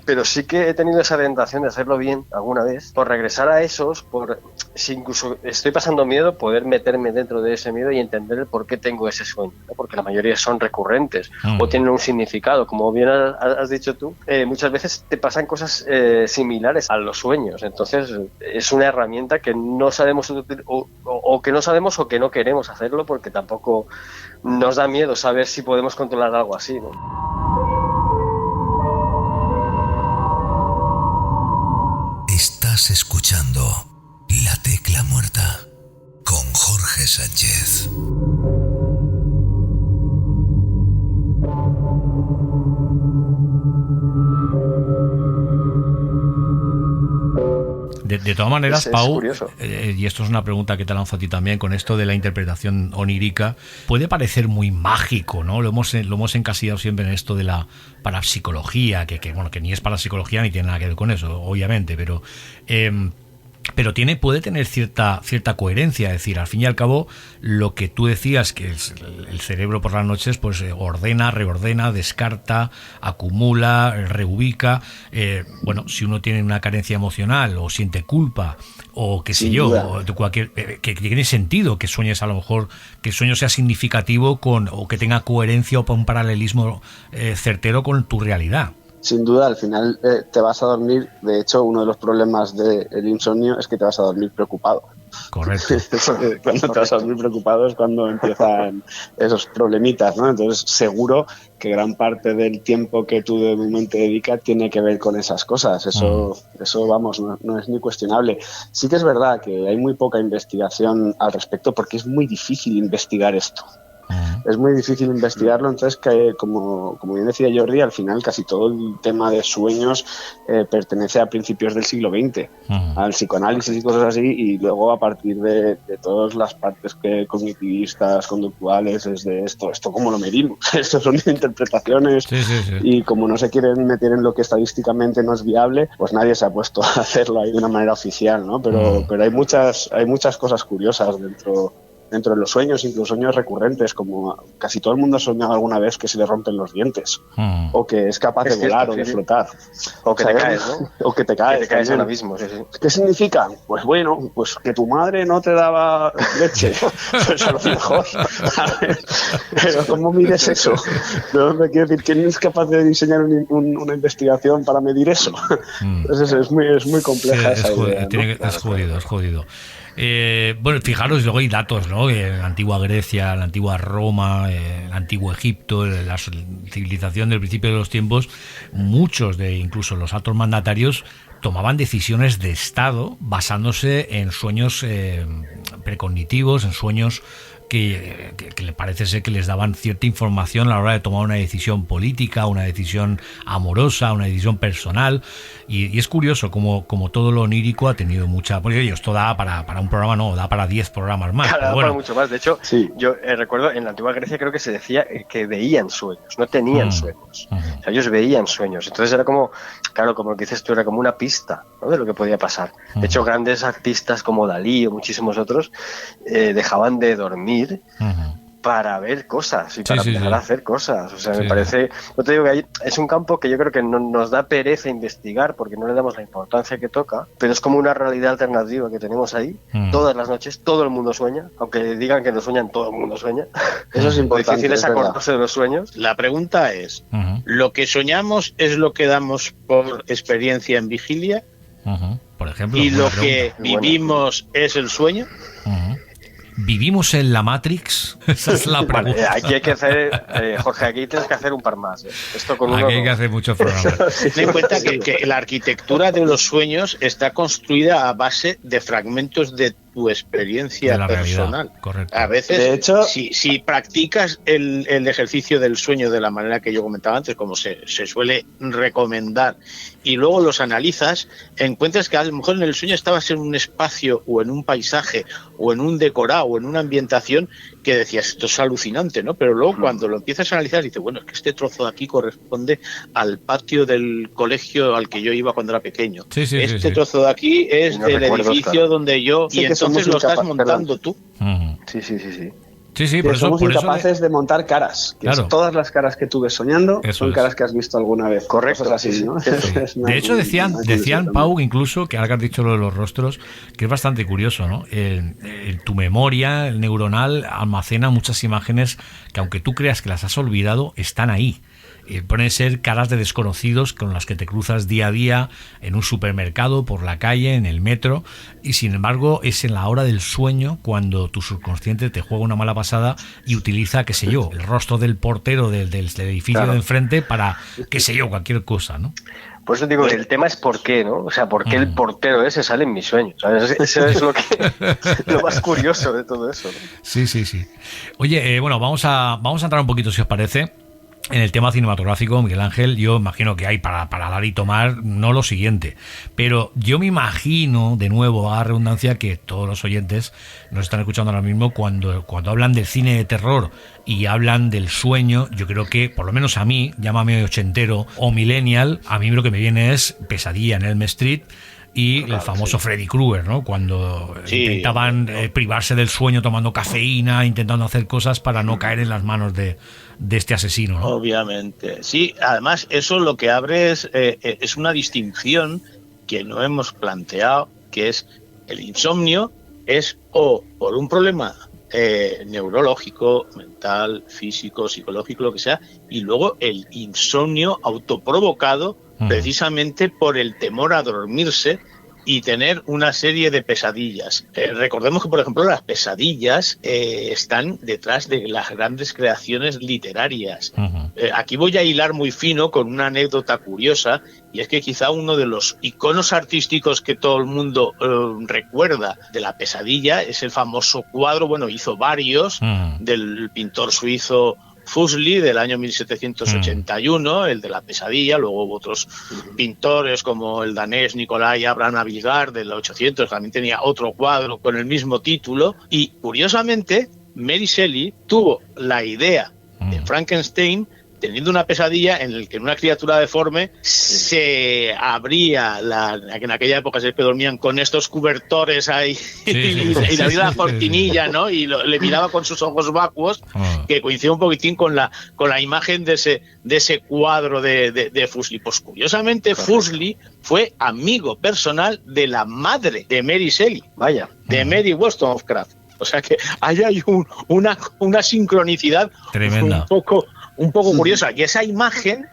pero sí que he tenido esa tentación de hacerlo bien alguna vez, por regresar a esos, si incluso estoy pasando miedo, poder meterme dentro de ese miedo y entender el por qué tengo ese sueño, ¿no? Porque la mayoría son recurrentes o tienen un significado, como bien has dicho tú. Muchas veces te pasan cosas similares a los sueños, entonces es una herramienta que no sabemos o que no sabemos o que no queremos hacerlo porque tampoco nos da miedo saber si podemos controlar algo así, ¿no? Estás escuchando La Tecla Muerta con Jorge Sánchez. De todas maneras, Pau, y esto es una pregunta que te lanzo a ti también, con esto de la interpretación onírica, puede parecer muy mágico, ¿no? Lo hemos encasillado siempre en esto de la parapsicología, que ni es parapsicología ni tiene nada que ver con eso, obviamente, pero pero puede tener cierta coherencia. Es decir, al fin y al cabo, lo que tú decías, que el cerebro por las noches pues ordena, reordena, descarta, acumula, reubica. Bueno, si uno tiene una carencia emocional o siente culpa o qué sé yo, o de cualquier, que tiene sentido que sueñes, a lo mejor que el sueño sea significativo o que tenga coherencia o un paralelismo certero con tu realidad. Sin duda, al final te vas a dormir. De hecho, uno de los problemas del insomnio es que te vas a dormir preocupado. Correcto. Cuando te vas a dormir preocupado es cuando empiezan esos problemitas, ¿no? Entonces, seguro que gran parte del tiempo que tu mente dedica tiene que ver con esas cosas. Eso vamos, no es ni cuestionable. Sí que es verdad que hay muy poca investigación al respecto porque es muy difícil investigar esto. Es muy difícil investigarlo, entonces como bien decía Jordi, al final casi todo el tema de sueños pertenece a principios del siglo XX, al psicoanálisis y cosas así, y luego a partir de todas las partes cognitivistas, conductuales, es de esto cómo lo medimos, esto son interpretaciones, sí. Y como no se quieren meter en lo que estadísticamente no es viable, pues nadie se ha puesto a hacerlo ahí de una manera oficial, ¿no? Pero hay muchas cosas curiosas dentro de los sueños, incluso sueños recurrentes, como casi todo el mundo ha soñado alguna vez que se le rompen los dientes, o que es capaz de volar o de flotar. O que te caes, ¿no? O que te caes. Que te caes ahora mismo, sí. ¿Qué significa? Pues bueno, pues que tu madre no te daba leche. Pues a lo mejor. Pero ¿cómo mides eso? No, me quiero decir, ¿quién es capaz de diseñar una investigación para medir eso? Entonces es muy compleja esa idea, ¿no? Es jodido. Bueno, fijaros, luego hay datos, ¿no? En la antigua Grecia, la antigua Roma, el antiguo Egipto, la civilización del principio de los tiempos, muchos de incluso los altos mandatarios tomaban decisiones de Estado basándose en sueños precognitivos, en sueños que le parece ser que les daban cierta información a la hora de tomar una decisión política, una decisión amorosa, una decisión personal, y es curioso como todo lo onírico ha tenido mucha... Porque esto da para un programa, no, da para 10 programas más. Claro, da para mucho más. De hecho, sí. Yo recuerdo en la antigua Grecia creo que se decía que veían sueños, no tenían sueños. O sea, ellos veían sueños. Entonces era como, claro, como lo que dices tú, era como una pista, ¿no?, de lo que podía pasar. De hecho, grandes artistas como Dalí o muchísimos otros dejaban de dormir para ver cosas y para empezar a hacer cosas. O sea, me parece... Yo te digo que es un campo que yo creo que no nos da pereza investigar porque no le damos la importancia que toca, pero es como una realidad alternativa que tenemos ahí. Todas las noches todo el mundo sueña, aunque digan que no sueñan, todo el mundo sueña. Eso es importante. Lo difícil es acordarse de los sueños. La pregunta es, ¿lo que soñamos es lo que damos por experiencia en vigilia? Por ejemplo. ¿Y lo que vivimos es el sueño? ¿Vivimos en la Matrix? Esa es la pregunta. Vale, aquí hay que hacer, Jorge, aquí tienes que hacer un par más. Esto con aquí hay que hacer muchos programas. Ten en cuenta que la arquitectura de los sueños está construida a base de fragmentos de tu experiencia personal. Correcto. A veces, de hecho, si practicas el ejercicio del sueño de la manera que yo comentaba antes, como se suele recomendar, y luego los analizas, encuentras que a lo mejor en el sueño estabas en un espacio o en un paisaje o en un decorado o en una ambientación que decías, esto es alucinante, ¿no? Pero luego cuando lo empiezas a analizar dices, bueno, es que este trozo de aquí corresponde al patio del colegio al que yo iba cuando era pequeño. Este trozo de aquí es del edificio donde yo... Sí, y entonces lo estás montando tú. Sí. Sí, por eso, somos incapaces de montar caras. Claro. Todas las caras que tú ves soñando son caras que has visto alguna vez. Correcto. Así, ¿no? De hecho, decían Pau, incluso, que ahora que has dicho lo de los rostros, que es bastante curioso, ¿no? Tu memoria neuronal almacena muchas imágenes que, aunque tú creas que las has olvidado, están ahí. Pueden ser caras de desconocidos con las que te cruzas día a día en un supermercado, por la calle, en el metro, y sin embargo es en la hora del sueño cuando tu subconsciente te juega una mala pasada y utiliza, qué sé yo, el rostro del portero del edificio de enfrente para, qué sé yo, cualquier cosa, ¿no? Por eso digo que el tema es por qué, ¿no? O sea, por qué el portero ese sale en mis sueños. ¿Sabes? Eso es lo más curioso de todo eso, ¿no? Sí. Oye, bueno, vamos a entrar un poquito, si os parece, en el tema cinematográfico. Miguel Ángel, yo imagino que hay para dar y tomar, no lo siguiente, pero yo me imagino, de nuevo, a redundancia, que todos los oyentes nos están escuchando ahora mismo cuando hablan del cine de terror y hablan del sueño. Yo creo que, por lo menos a mí, llámame ochentero o millennial, a mí lo que me viene es Pesadilla en Elm Street, y el famoso Freddy Krueger, ¿no? Cuando intentaban privarse del sueño tomando cafeína, intentando hacer cosas para no caer en las manos de este asesino, ¿no? Obviamente. Sí, además eso lo que abre es una distinción que no hemos planteado, que es el insomnio es o por un problema neurológico, mental, físico, psicológico, lo que sea, y luego el insomnio autoprovocado precisamente por el temor a dormirse y tener una serie de pesadillas. Recordemos que, por ejemplo, las pesadillas están detrás de las grandes creaciones literarias. Aquí voy a hilar muy fino con una anécdota curiosa, y es que quizá uno de los iconos artísticos que todo el mundo recuerda de la pesadilla es el famoso cuadro, bueno, hizo varios, del pintor suizo Fuseli del año 1781, el de la pesadilla. Luego hubo otros pintores como el danés Nicolai Abraham Abildgaard del 800, también tenía otro cuadro con el mismo título. Y curiosamente Mary Shelley tuvo la idea de Frankenstein teniendo una pesadilla en el que una criatura deforme se abría, en aquella época se dormían con estos cobertores ahí, y le abría la cortinilla, ¿no? Y le miraba con sus ojos vacuos, que coincide un poquitín con la imagen de ese cuadro de Fuseli. Pues curiosamente Fuseli fue amigo personal de la madre de Mary Shelley, de Mary Wollstonecraft. O sea que ahí hay una sincronicidad tremenda, un poco curiosa. Y esa imagen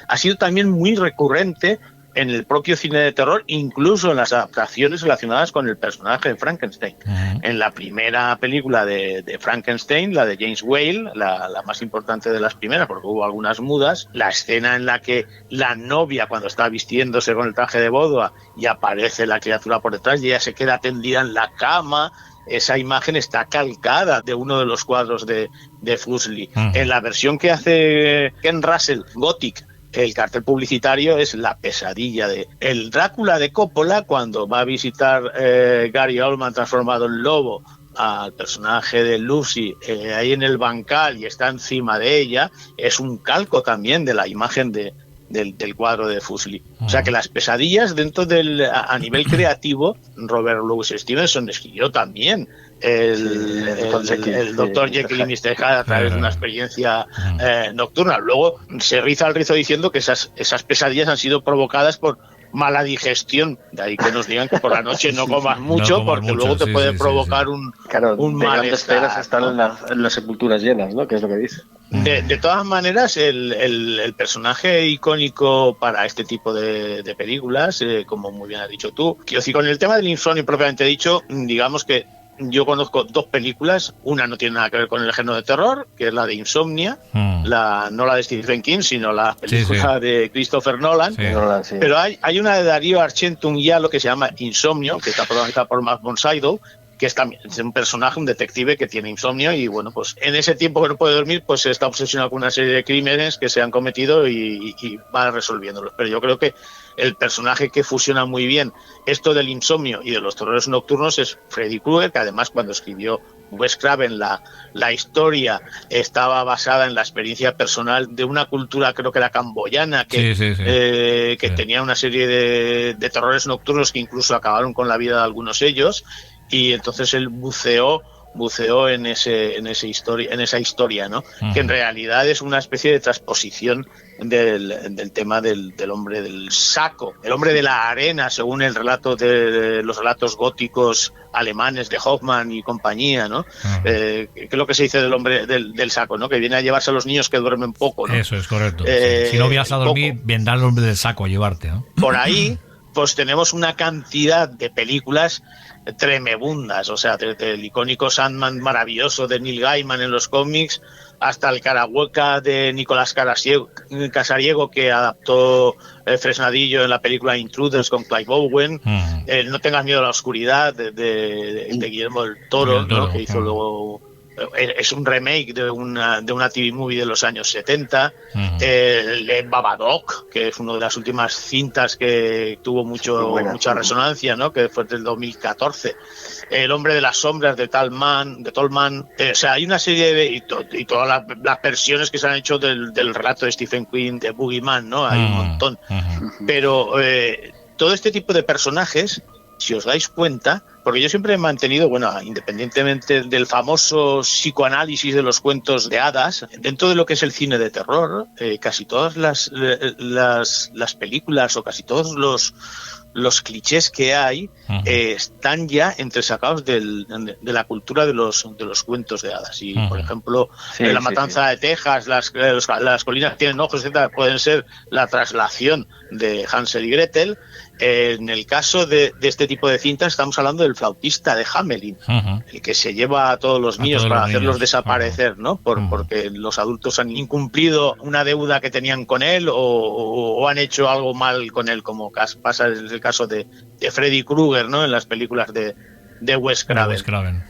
ha sido también muy recurrente en el propio cine de terror, incluso en las adaptaciones relacionadas con el personaje de Frankenstein. En la primera película de Frankenstein, la de James Whale, la más importante de las primeras, porque hubo algunas mudas, la escena en la que la novia, cuando está vistiéndose con el traje de boda y aparece la criatura por detrás y ella se queda tendida en la cama, esa imagen está calcada de uno de los cuadros de Fuseli. En la versión que hace Ken Russell, Gothic, el cartel publicitario es la pesadilla de el Drácula de Coppola cuando va a visitar Gary Oldman transformado en lobo al personaje de Lucy ahí en el bancal y está encima de ella. Es un calco también de la imagen del cuadro de Fuseli. O sea que las pesadillas dentro a nivel creativo, Robert Louis Stevenson escribió también el Dr. Jekyll y Mr. Hyde a través de una experiencia nocturna. Luego se riza el rizo diciendo que esas pesadillas han sido provocadas por mala digestión, de ahí que nos digan que por la noche no comas mucho, porque luego te puede provocar un malestar. Están las sepulturas llenas, ¿no? Que es lo que dice. De todas maneras, el personaje icónico para este tipo de películas, como muy bien has dicho tú, quiero decir, con el tema del insomnio propiamente dicho, digamos que yo conozco dos películas. Una no tiene nada que ver con el género de terror, que es la de Insomnia, no la de Stephen King, sino la película de Christopher Nolan. Pero hay una de Darío Argento, un guialo que se llama Insomnio, que está protagonizada por Matt von Sydow, que es también un personaje, un detective que tiene insomnio y bueno, pues en ese tiempo que no puede dormir, pues está obsesionado con una serie de crímenes que se han cometido y va resolviéndolos. Pero yo creo que el personaje que fusiona muy bien esto del insomnio y de los terrores nocturnos es Freddy Krueger, que además cuando escribió Wes Craven la historia estaba basada en la experiencia personal de una cultura, creo que era camboyana, que tenía una serie de terrores nocturnos que incluso acabaron con la vida de algunos de ellos. Y entonces él buceó en esa historia, ¿no? Que en realidad es una especie de transposición del tema del hombre del saco, el hombre de la arena, según el relato de los relatos góticos alemanes de Hoffmann y compañía, ¿no? Que es lo que se dice del hombre del saco, ¿no? Que viene a llevarse a los niños que duermen poco, ¿no? Eso es correcto. Si no vienes a dormir, vendrá el hombre del saco a llevarte, ¿no? Por ahí, pues tenemos una cantidad de películas tremebundas, o sea, desde el icónico Sandman maravilloso de Neil Gaiman en los cómics hasta el Carahueca de Nicolás Casariego que adaptó Fresnadillo en la película Intruders con Clive Owen, No tengas miedo a la oscuridad de Guillermo del Toro, ¿no? Que hizo luego. Es un remake de una TV movie de los años 70. El Babadook, que es una de las últimas cintas que tuvo mucha resonancia, ¿no? Que fue del 2014. El hombre de las sombras de Tolman. O sea, hay una serie y todas las versiones que se han hecho del relato de Stephen King de Boogeyman, ¿no? Hay un montón. Pero todo este tipo de personajes, si os dais cuenta, porque yo siempre he mantenido, independientemente del famoso psicoanálisis de los cuentos de hadas, dentro de lo que es el cine de terror, casi todas las películas o casi todos los clichés que hay están ya entresacados de la cultura de los cuentos de hadas. Y, por ejemplo, La Matanza de Texas, las colinas tienen ojos, etc., pueden ser la traslación de Hansel y Gretel. En el caso de este tipo de cintas estamos hablando del flautista de Hamelin, el que se lleva a todos los niños para hacerlos desaparecer, ¿no? Porque los adultos han incumplido una deuda que tenían con él o han hecho algo mal con él, como pasa en el caso de Freddy Krueger, ¿no? En las películas de Wes Craven.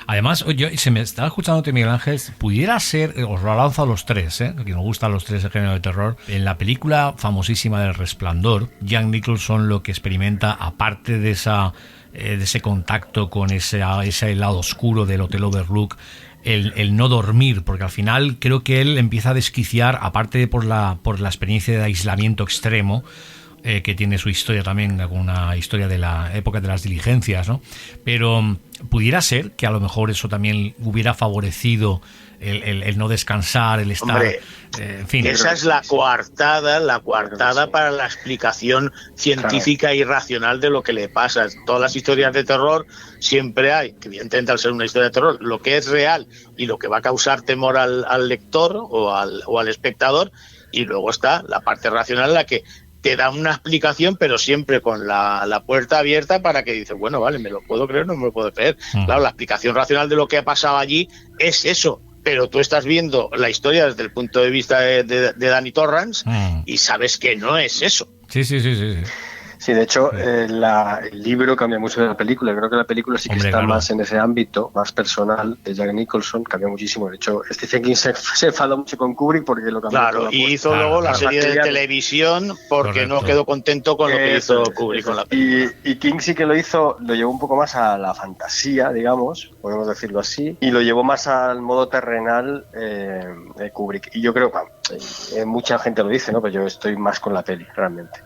Además, se me estaba escuchándote, Miguel Ángel, pudiera ser, os lo lanzo a los tres, que nos gustan los tres el género de terror. En la película famosísima del Resplandor, Jack Nicholson lo que experimenta, aparte de ese contacto con ese lado oscuro del Hotel Overlook, el no dormir, porque al final creo que él empieza a desquiciar, aparte por la experiencia de aislamiento extremo, que tiene su historia también, una historia de la época de las diligencias, ¿no? Pero pudiera ser que a lo mejor eso también hubiera favorecido el no descansar, el estar... Hombre, en fin. Esa es la coartada para la explicación científica y racional de lo que le pasa. Todas las historias de terror siempre hay, que evidentemente al ser una historia de terror, lo que es real y lo que va a causar temor al lector o al espectador, y luego está la parte racional en la que te da una explicación, pero siempre con la puerta abierta para que dices, bueno, vale, me lo puedo creer, no me lo puedo creer. Claro, la explicación racional de lo que ha pasado allí es eso, pero tú estás viendo la historia desde el punto de vista de Danny Torrance y sabes que no es eso. Sí. Sí, de hecho, el libro cambia mucho de la película. Creo que la película sí que está más en ese ámbito, más personal, de Jack Nicholson, cambia muchísimo. De hecho, Stephen King se enfadó mucho con Kubrick porque lo cambió. Claro, y hizo luego la serie de televisión porque no quedó contento con lo que hizo Kubrick con la película. Y King sí que lo llevó un poco más a la fantasía, digamos, podemos decirlo así, y lo llevó más al modo terrenal de Kubrick. Y yo creo que mucha gente lo dice, ¿no? Pero yo estoy más con la peli, realmente.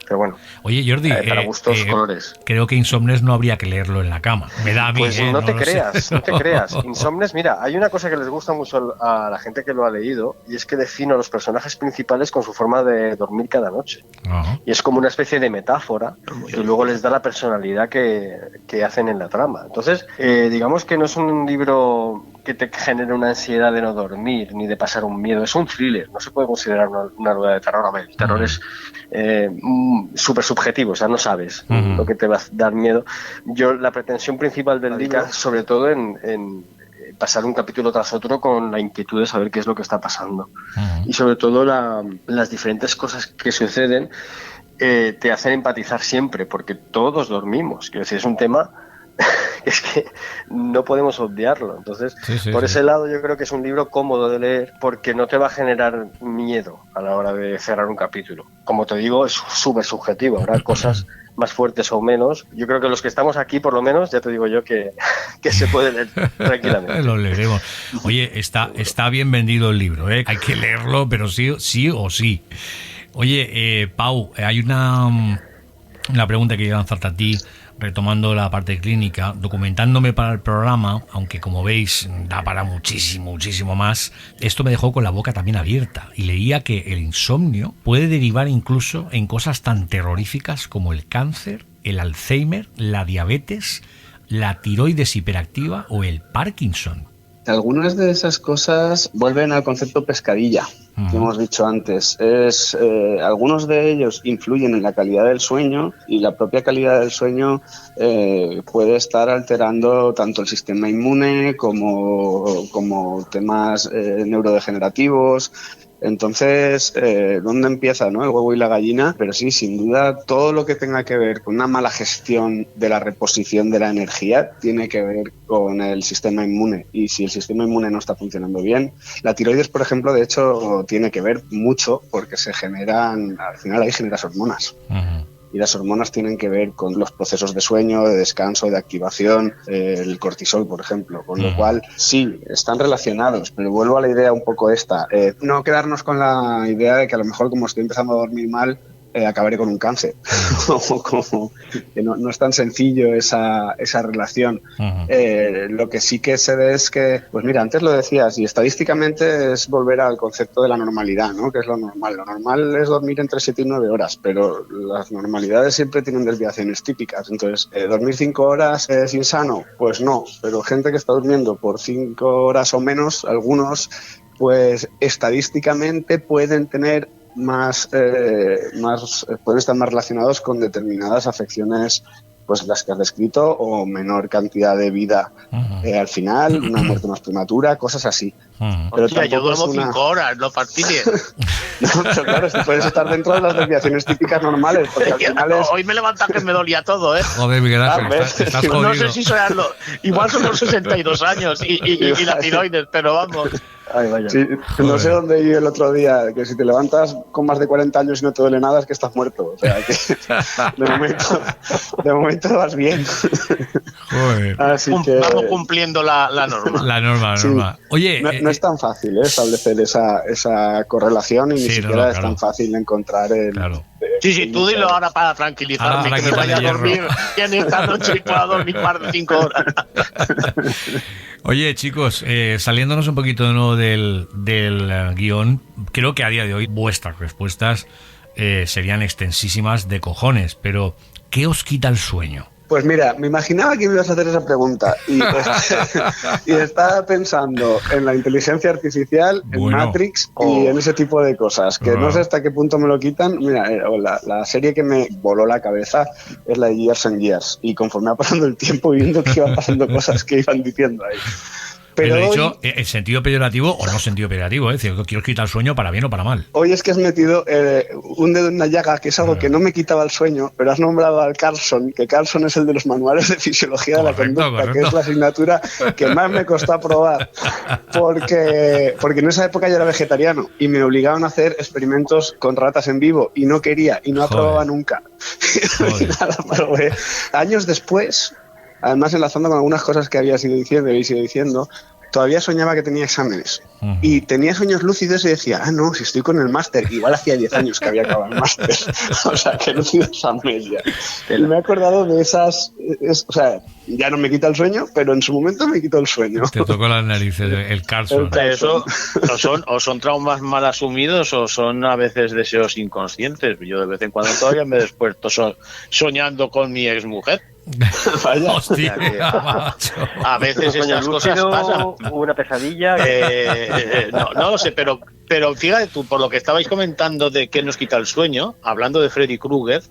Pero bueno. Oye, Jordi, para gustos, colores. Creo que Insomnes no habría que leerlo en la cama. Me da a mí. Pues no te creas. Insomnes, mira, hay una cosa que les gusta mucho a la gente que lo ha leído, y es que defino a los personajes principales con su forma de dormir cada noche. Y es como una especie de metáfora que luego les da la personalidad que hacen en la trama. Entonces, digamos que no es un libro que te genere una ansiedad de no dormir ni de pasar un miedo. Es un thriller, no se puede considerar una novela de terror. A ver, el terror es súper subjetivo, o sea, no sabes lo que te va a dar miedo. La pretensión principal del libro, sobre todo en pasar un capítulo tras otro con la inquietud de saber qué es lo que está pasando. Y sobre todo las diferentes cosas que suceden te hacen empatizar siempre, porque todos dormimos. Quiero decir, es un tema es que no podemos obviarlo. Entonces, por ese lado yo creo que es un libro cómodo de leer porque no te va a generar miedo a la hora de cerrar un capítulo. Como te digo, es súper subjetivo, habrá cosas más fuertes o menos. Yo creo que los que estamos aquí, por lo menos, ya te digo yo que se puede leer tranquilamente. Lo leeremos. Oye, está bien vendido el libro, ¿eh? Hay que leerlo, pero sí o sí. Oye, Pau, hay una pregunta que quiero lanzarte a ti, retomando la parte clínica, documentándome para el programa, aunque como veis da para muchísimo más. Esto me dejó con la boca también abierta y leía que el insomnio puede derivar incluso en cosas tan terroríficas como el cáncer, el Alzheimer, la diabetes, la tiroides hiperactiva o el Parkinson. Algunas de esas cosas vuelven al concepto pescadilla que hemos dicho antes. Algunos de ellos influyen en la calidad del sueño y la propia calidad del sueño puede estar alterando tanto el sistema inmune como temas neurodegenerativos. Entonces, ¿dónde empieza, no? El huevo y la gallina, pero sí, sin duda, todo lo que tenga que ver con una mala gestión de la reposición de la energía tiene que ver con el sistema inmune. Y si el sistema inmune no está funcionando bien, la tiroides, por ejemplo, de hecho, tiene que ver mucho porque al final ahí generas hormonas. Y las hormonas tienen que ver con los procesos de sueño, de descanso, de activación, el cortisol, por ejemplo. Con lo cual, sí, están relacionados, pero vuelvo a la idea un poco esta. No quedarnos con la idea de que a lo mejor como estoy empezando a dormir mal, acabaré con un cáncer. Como que no es tan sencillo esa relación. Lo que sí que se ve es que, pues mira, antes lo decías, y estadísticamente es volver al concepto de la normalidad, ¿no? Que es lo normal. Lo normal es dormir entre 7 y 9 horas, pero las normalidades siempre tienen desviaciones típicas. Entonces, ¿dormir 5 horas es insano? Pues no, pero gente que está durmiendo por 5 horas o menos, algunos, pues estadísticamente pueden tener pueden estar más relacionados con determinadas afecciones, pues las que has descrito, o menor cantidad de vida al final, una muerte más prematura, cosas así. Pero yo duermo 5 horas, no fastidies. No, pero claro, si puedes estar dentro de las desviaciones típicas normales, porque al final es... Hoy me levanta que me dolía todo, ¿eh? Joder, Miguel Ángel, estás jodido. No sé si igual son los 62 años y la tiroides, pero vamos... Ay, vaya. Sí, no sé dónde iba el otro día, que si te levantas con más de 40 años y no te duele nada es que estás muerto. O sea, que de momento vas bien. Joder. Así que, vamos cumpliendo la norma. La norma. Sí. Oye, no es tan fácil establecer esa correlación y ni siquiera es tan fácil encontrar el... Claro. Sí, tú dilo ahora para tranquilizarme, ahora que me vaya a dormir bien esta noche y pueda dormir más de 5 horas. Oye, chicos, saliéndonos un poquito de nuevo del guión, creo que a día de hoy vuestras respuestas serían extensísimas de cojones, pero ¿qué os quita el sueño? Pues mira, me imaginaba que me ibas a hacer esa pregunta y estaba pensando en la inteligencia artificial, en Matrix y en ese tipo de cosas, que no sé hasta qué punto me lo quitan. Mira, la serie que me voló la cabeza es la de Years and Years, y conforme va pasando el tiempo viendo que iban pasando cosas que iban diciendo ahí. Pero he dicho en sentido peyorativo o no sentido peyorativo, es decir, que quiero quitar el sueño para bien o para mal. Hoy es que has metido un dedo en una llaga, que es algo que no me quitaba el sueño, pero has nombrado al Carlson, que Carlson es el de los manuales de fisiología de la conducta, que es la asignatura que más me costó aprobar, porque en esa época yo era vegetariano y me obligaban a hacer experimentos con ratas en vivo y no quería y no aprobaba nunca. Y nada, probé. Años después, además enlazando con algunas cosas que habéis ido diciendo, todavía soñaba que tenía exámenes. Y tenía sueños lúcidos y decía, no, si estoy con el máster. Igual hacía 10 años que había acabado el máster. O sea, que no sido exámenes ya. Y me he acordado de esas... o sea, ya no me quita el sueño, pero en su momento me quitó el sueño. Te tocó las narices, el Carlson. Eso o son traumas mal asumidos o son a veces deseos inconscientes. Yo de vez en cuando todavía me he despierto soñando con mi exmujer. Vaya. Hostia, a veces estas cosas pasan. Una pesadilla. No lo sé, pero fíjate tú, por lo que estabais comentando de qué nos quita el sueño, hablando de Freddy Krueger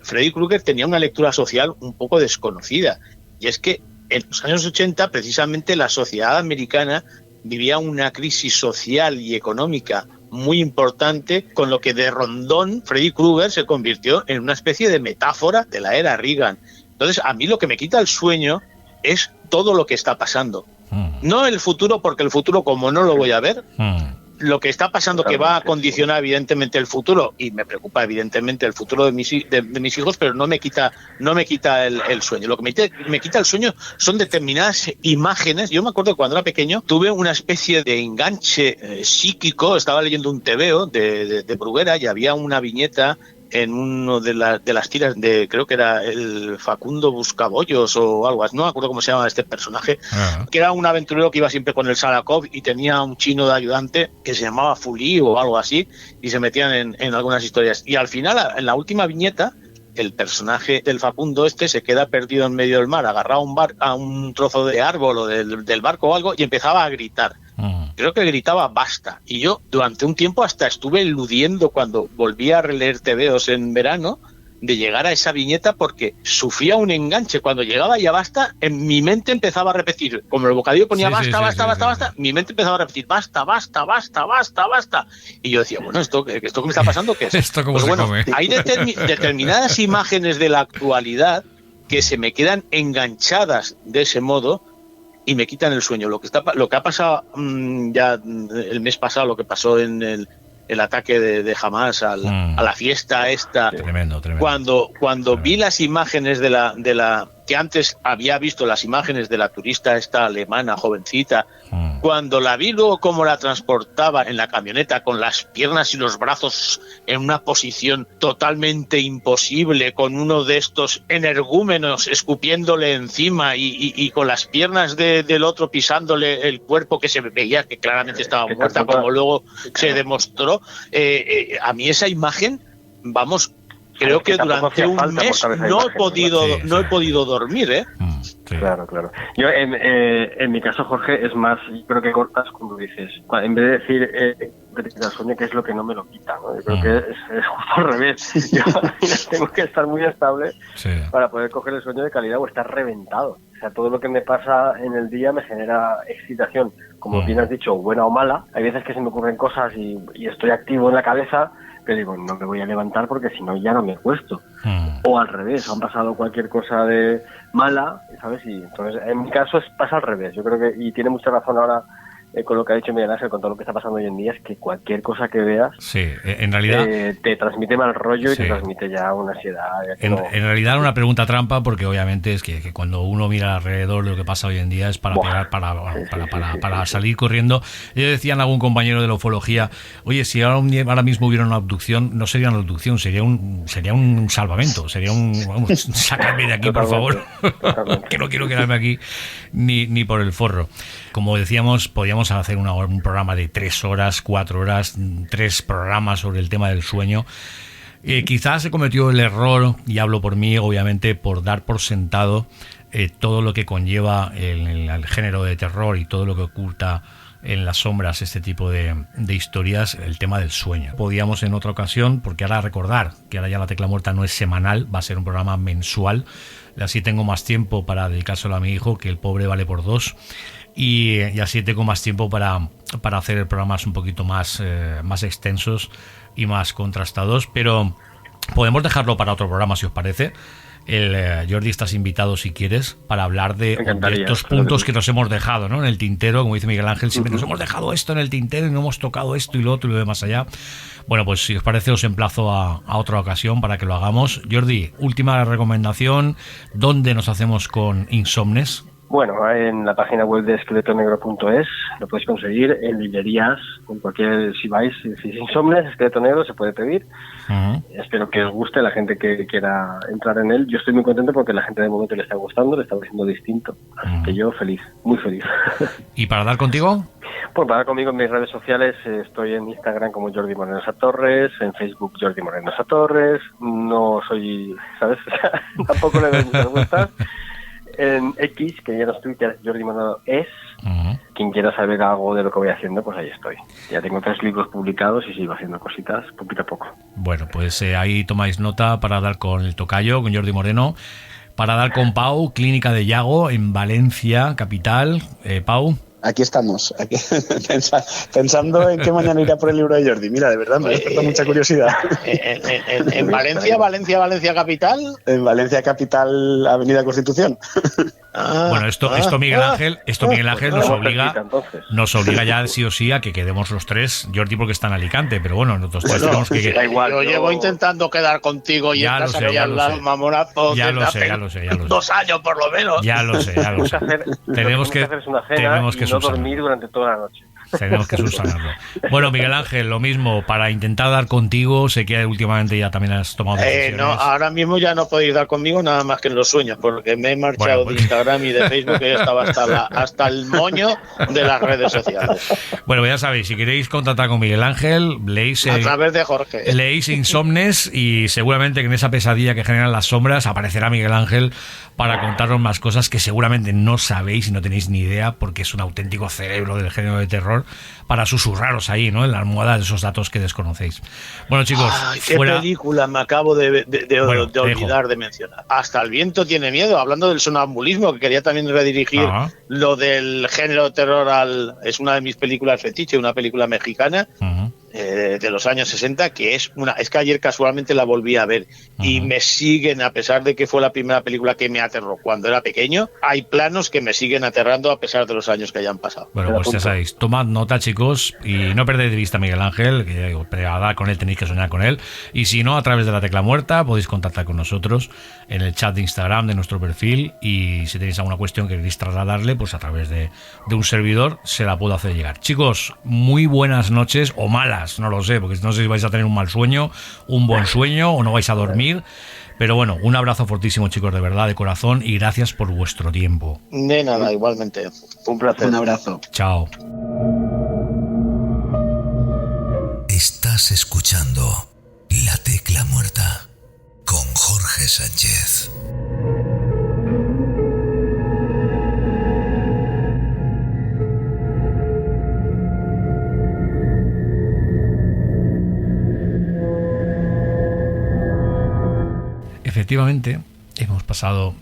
tenía una lectura social un poco desconocida. Y es que en los años 80, precisamente, la sociedad americana vivía una crisis social y económica muy importante, con lo que de rondón Freddy Krueger se convirtió en una especie de metáfora de la era Reagan. Entonces, a mí lo que me quita el sueño es todo lo que está pasando. No el futuro, porque el futuro, como no lo voy a ver, lo que está pasando que va a condicionar evidentemente el futuro, y me preocupa evidentemente el futuro de mis hijos, pero no me quita el sueño. Lo que me quita el sueño son determinadas imágenes. Yo me acuerdo que cuando era pequeño tuve una especie de enganche psíquico. Estaba leyendo un tebeo de Bruguera y había una viñeta en uno de las tiras de, creo que era el Facundo Buscabollos o algo así, no me acuerdo cómo se llama este personaje, que era un aventurero que iba siempre con el Salakov y tenía un chino de ayudante que se llamaba Fulí o algo así, y se metían en algunas historias. Y al final, en la última viñeta, el personaje del Facundo se queda perdido en medio del mar, agarrado a un trozo de árbol o del barco o algo, y empezaba a gritar. Creo que gritaba basta. Y yo durante un tiempo hasta estuve eludiendo, cuando volví a releer tebeos en verano, de llegar a esa viñeta, porque sufría un enganche. Cuando llegaba ya basta, en mi mente empezaba a repetir, como el bocadillo ponía basta, mi mente empezaba a repetir basta. Y yo decía, bueno, esto que me está pasando, ¿qué es? ¿Esto cómo se come? Hay determinadas imágenes de la actualidad que se me quedan enganchadas de ese modo y me quitan el sueño. Lo que ha pasado ya el mes pasado, lo que pasó en el ataque de Hamas a la fiesta esta. Tremendo. Cuando vi las imágenes de la que antes había visto las imágenes de la turista esta alemana, jovencita. Cuando la vi luego cómo la transportaba en la camioneta con las piernas y los brazos en una posición totalmente imposible, con uno de estos energúmenos escupiéndole encima y con las piernas del otro pisándole el cuerpo, que se veía que claramente estaba muerta, como luego se demostró. A mí esa imagen, vamos, creo que durante un mes no he podido dormir, ¿eh? Sí. Claro. Yo, en mi caso, Jorge, es más, yo creo que cortas cuando dices, en vez de decir que te quita el sueño, que es lo que no me lo quita, ¿no? Yo creo que es justo al revés. Yo tengo que estar muy estable para poder coger el sueño de calidad o estar reventado. O sea, todo lo que me pasa en el día me genera excitación, como bien has dicho, buena o mala. Hay veces que se me ocurren cosas y estoy activo en la cabeza, pero digo, no me voy a levantar porque si no ya no me acuesto. O al revés, han pasado cualquier cosa de mala, ¿sabes? Y entonces, en mi caso, pasa al revés. Yo creo que, y tiene mucha razón ahora con lo que ha dicho Miguel Ángel, con todo lo que está pasando hoy en día, es que cualquier cosa que veas, en realidad te transmite mal rollo y te transmite ya una ansiedad. En realidad, una pregunta trampa, porque obviamente es que cuando uno mira alrededor de lo que pasa hoy en día es para pegar, para salir corriendo. Yo decían algún compañero de la ufología, oye, si ahora mismo hubiera una abducción, no sería una abducción, sería un salvamento, sería vamos, sácame de aquí, por favor, que no quiero quedarme aquí ni por el forro. Como decíamos, podíamos hacer un programa de 3 horas, 4 horas, 3 programas sobre el tema del sueño. Quizás se cometió el error, y hablo por mí, obviamente, por dar por sentado todo lo que conlleva el género de terror y todo lo que oculta en las sombras este tipo de historias, el tema del sueño. Podíamos en otra ocasión, porque ahora recordar que ahora ya La Tecla Muerta no es semanal, va a ser un programa mensual, y así tengo más tiempo para dedicárselo a mi hijo, que el pobre vale por 2. Y así tengo más tiempo para hacer programas un poquito más extensos y más contrastados, pero podemos dejarlo para otro programa si os parece. Jordi, estás invitado si quieres para hablar de estos puntos que nos hemos dejado, ¿no? En el tintero, como dice Miguel Ángel, siempre nos hemos dejado esto en el tintero y no hemos tocado esto y lo otro y lo de más allá. Bueno, pues si os parece os emplazo a otra ocasión para que lo hagamos. Jordi, última recomendación, ¿dónde nos hacemos con Insomnes? Bueno, en la página web de esqueletonegro.es lo podéis conseguir, en librerías, en cualquier, si vais, si Insomnes, Esqueleto Negro, se puede pedir. Espero que os guste la gente que quiera entrar en él. Yo estoy muy contento porque la gente de momento le está gustando, le está pareciendo distinto. Así que yo feliz, muy feliz. ¿Y para dar contigo? Pues para dar conmigo en mis redes sociales, estoy en Instagram como Jordi Moreno Satorres, en Facebook Jordi Moreno Satorres, no soy, ¿sabes? Tampoco le doy muchas vueltas. En X, que ya no es Twitter, Jordi Moreno es. Quien quiera saber algo de lo que voy haciendo, pues ahí estoy. Ya tengo 3 libros publicados y sigo haciendo cositas poquito a poco. Bueno, pues ahí tomáis nota para dar con el tocayo, con Jordi Moreno, para dar con Pau, Clínica de Yago, en Valencia, capital. Pau. Aquí estamos, pensando en qué mañana irá por el libro de Jordi. Mira, de verdad, me ha despertado mucha curiosidad. ¿En Valencia capital? En Valencia capital, Avenida Constitución. Bueno, esto Miguel Ángel nos obliga ya sí o sí a que quedemos los 3. Jordi porque está en Alicante, pero bueno, nosotros tenemos que... Da igual, yo llevo intentando quedar contigo y en casa que ya al lado, mamonazo. Ya lo sé. 2 años por lo menos. Ya lo sé. Tenemos que no dormir durante toda la noche. Tenemos que subsanarlo. Bueno, Miguel Ángel, lo mismo, para intentar dar contigo, sé que últimamente ya también has tomado decisiones. No, ahora mismo ya no podéis dar conmigo nada más que en los sueños, porque me he marchado de Instagram y de Facebook, que ya estaba hasta el moño de las redes sociales. Bueno, ya sabéis, si queréis contactar con Miguel Ángel, leéis a través de Jorge. Leéis Insomnes y seguramente que en esa pesadilla que generan las sombras aparecerá Miguel Ángel para contaros más cosas que seguramente no sabéis y no tenéis ni idea, porque es un auténtico cerebro del género de terror para susurraros ahí, ¿no? En la almohada de esos datos que desconocéis. Bueno, chicos, ¿qué película me acabo de olvidar de mencionar? Hasta el viento tiene miedo, hablando del sonambulismo, que quería también redirigir lo del género de terror es una de mis películas fetiche, una película mexicana. de los años 60, que es que ayer casualmente la volví a ver y me siguen, a pesar de que fue la primera película que me aterró cuando era pequeño, hay planos que me siguen aterrando a pesar de los años que hayan pasado. Bueno, pues ya sabéis, tomad nota, chicos, y no perdéis de vista a Miguel Ángel, que con él tenéis que soñar con él, y si no, a través de La Tecla Muerta podéis contactar con nosotros en el chat de Instagram de nuestro perfil, y si tenéis alguna cuestión que queréis trasladarle, pues a través de un servidor se la puedo hacer llegar. Chicos, muy buenas noches, o malas, no lo sé, porque no sé si vais a tener un mal sueño, un buen sueño, o no vais a dormir. Pero bueno, un abrazo fortísimo, chicos, de verdad, de corazón, y gracias por vuestro tiempo. De nada, igualmente. Un placer. Un abrazo. Chao. Estás escuchando La Tecla Muerta con Jorge Sánchez. Efectivamente, hemos pasado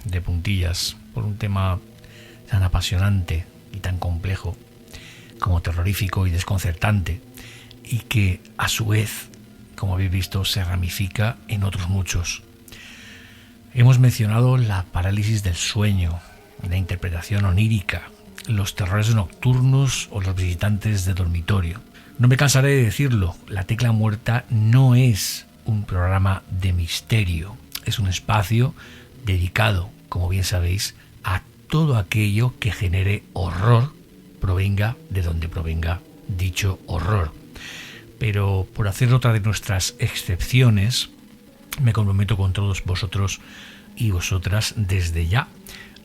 de puntillas por un tema tan apasionante y tan complejo como terrorífico y desconcertante, y que a su vez, como habéis visto, se ramifica en otros muchos. Hemos mencionado la parálisis del sueño, la interpretación onírica, los terrores nocturnos o los visitantes de dormitorio. No me cansaré de decirlo, La Tecla Muerta no es un programa de misterio, es un espacio dedicado, como bien sabéis, a todo aquello que genere horror, provenga de donde provenga dicho horror. Pero por hacer otra de nuestras excepciones, me comprometo con todos vosotros y vosotras desde ya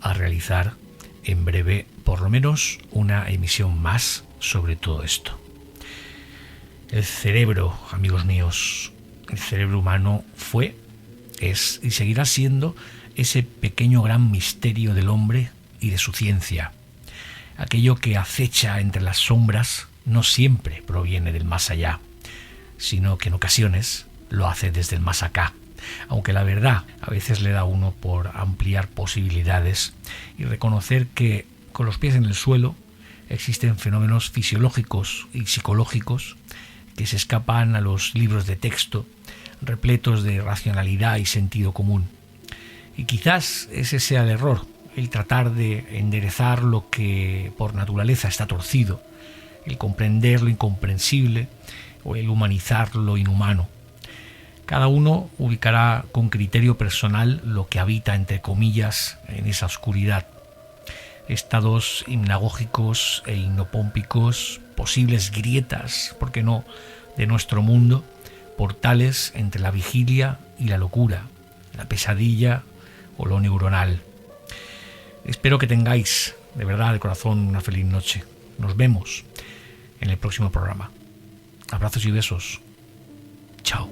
a realizar en breve por lo menos una emisión más sobre todo esto. El cerebro, amigos míos, el cerebro humano fue, es y seguirá siendo ese pequeño gran misterio del hombre y de su ciencia. Aquello que acecha entre las sombras no siempre proviene del más allá, sino que en ocasiones lo hace desde el más acá, aunque la verdad a veces le da a uno por ampliar posibilidades y reconocer que con los pies en el suelo existen fenómenos fisiológicos y psicológicos que se escapan a los libros de texto repletos de racionalidad y sentido común. Y quizás ese sea el error, el tratar de enderezar lo que por naturaleza está torcido, el comprender lo incomprensible o el humanizar lo inhumano. Cada uno ubicará con criterio personal lo que habita, entre comillas, en esa oscuridad. Estados hipnagógicos e hipnopómpicos, posibles grietas, ¿por qué no?, de nuestro mundo, portales entre la vigilia y la locura, la pesadilla o lo neuronal. Espero que tengáis, de verdad, de corazón, una feliz noche. Nos vemos en el próximo programa. Abrazos y besos. Chao.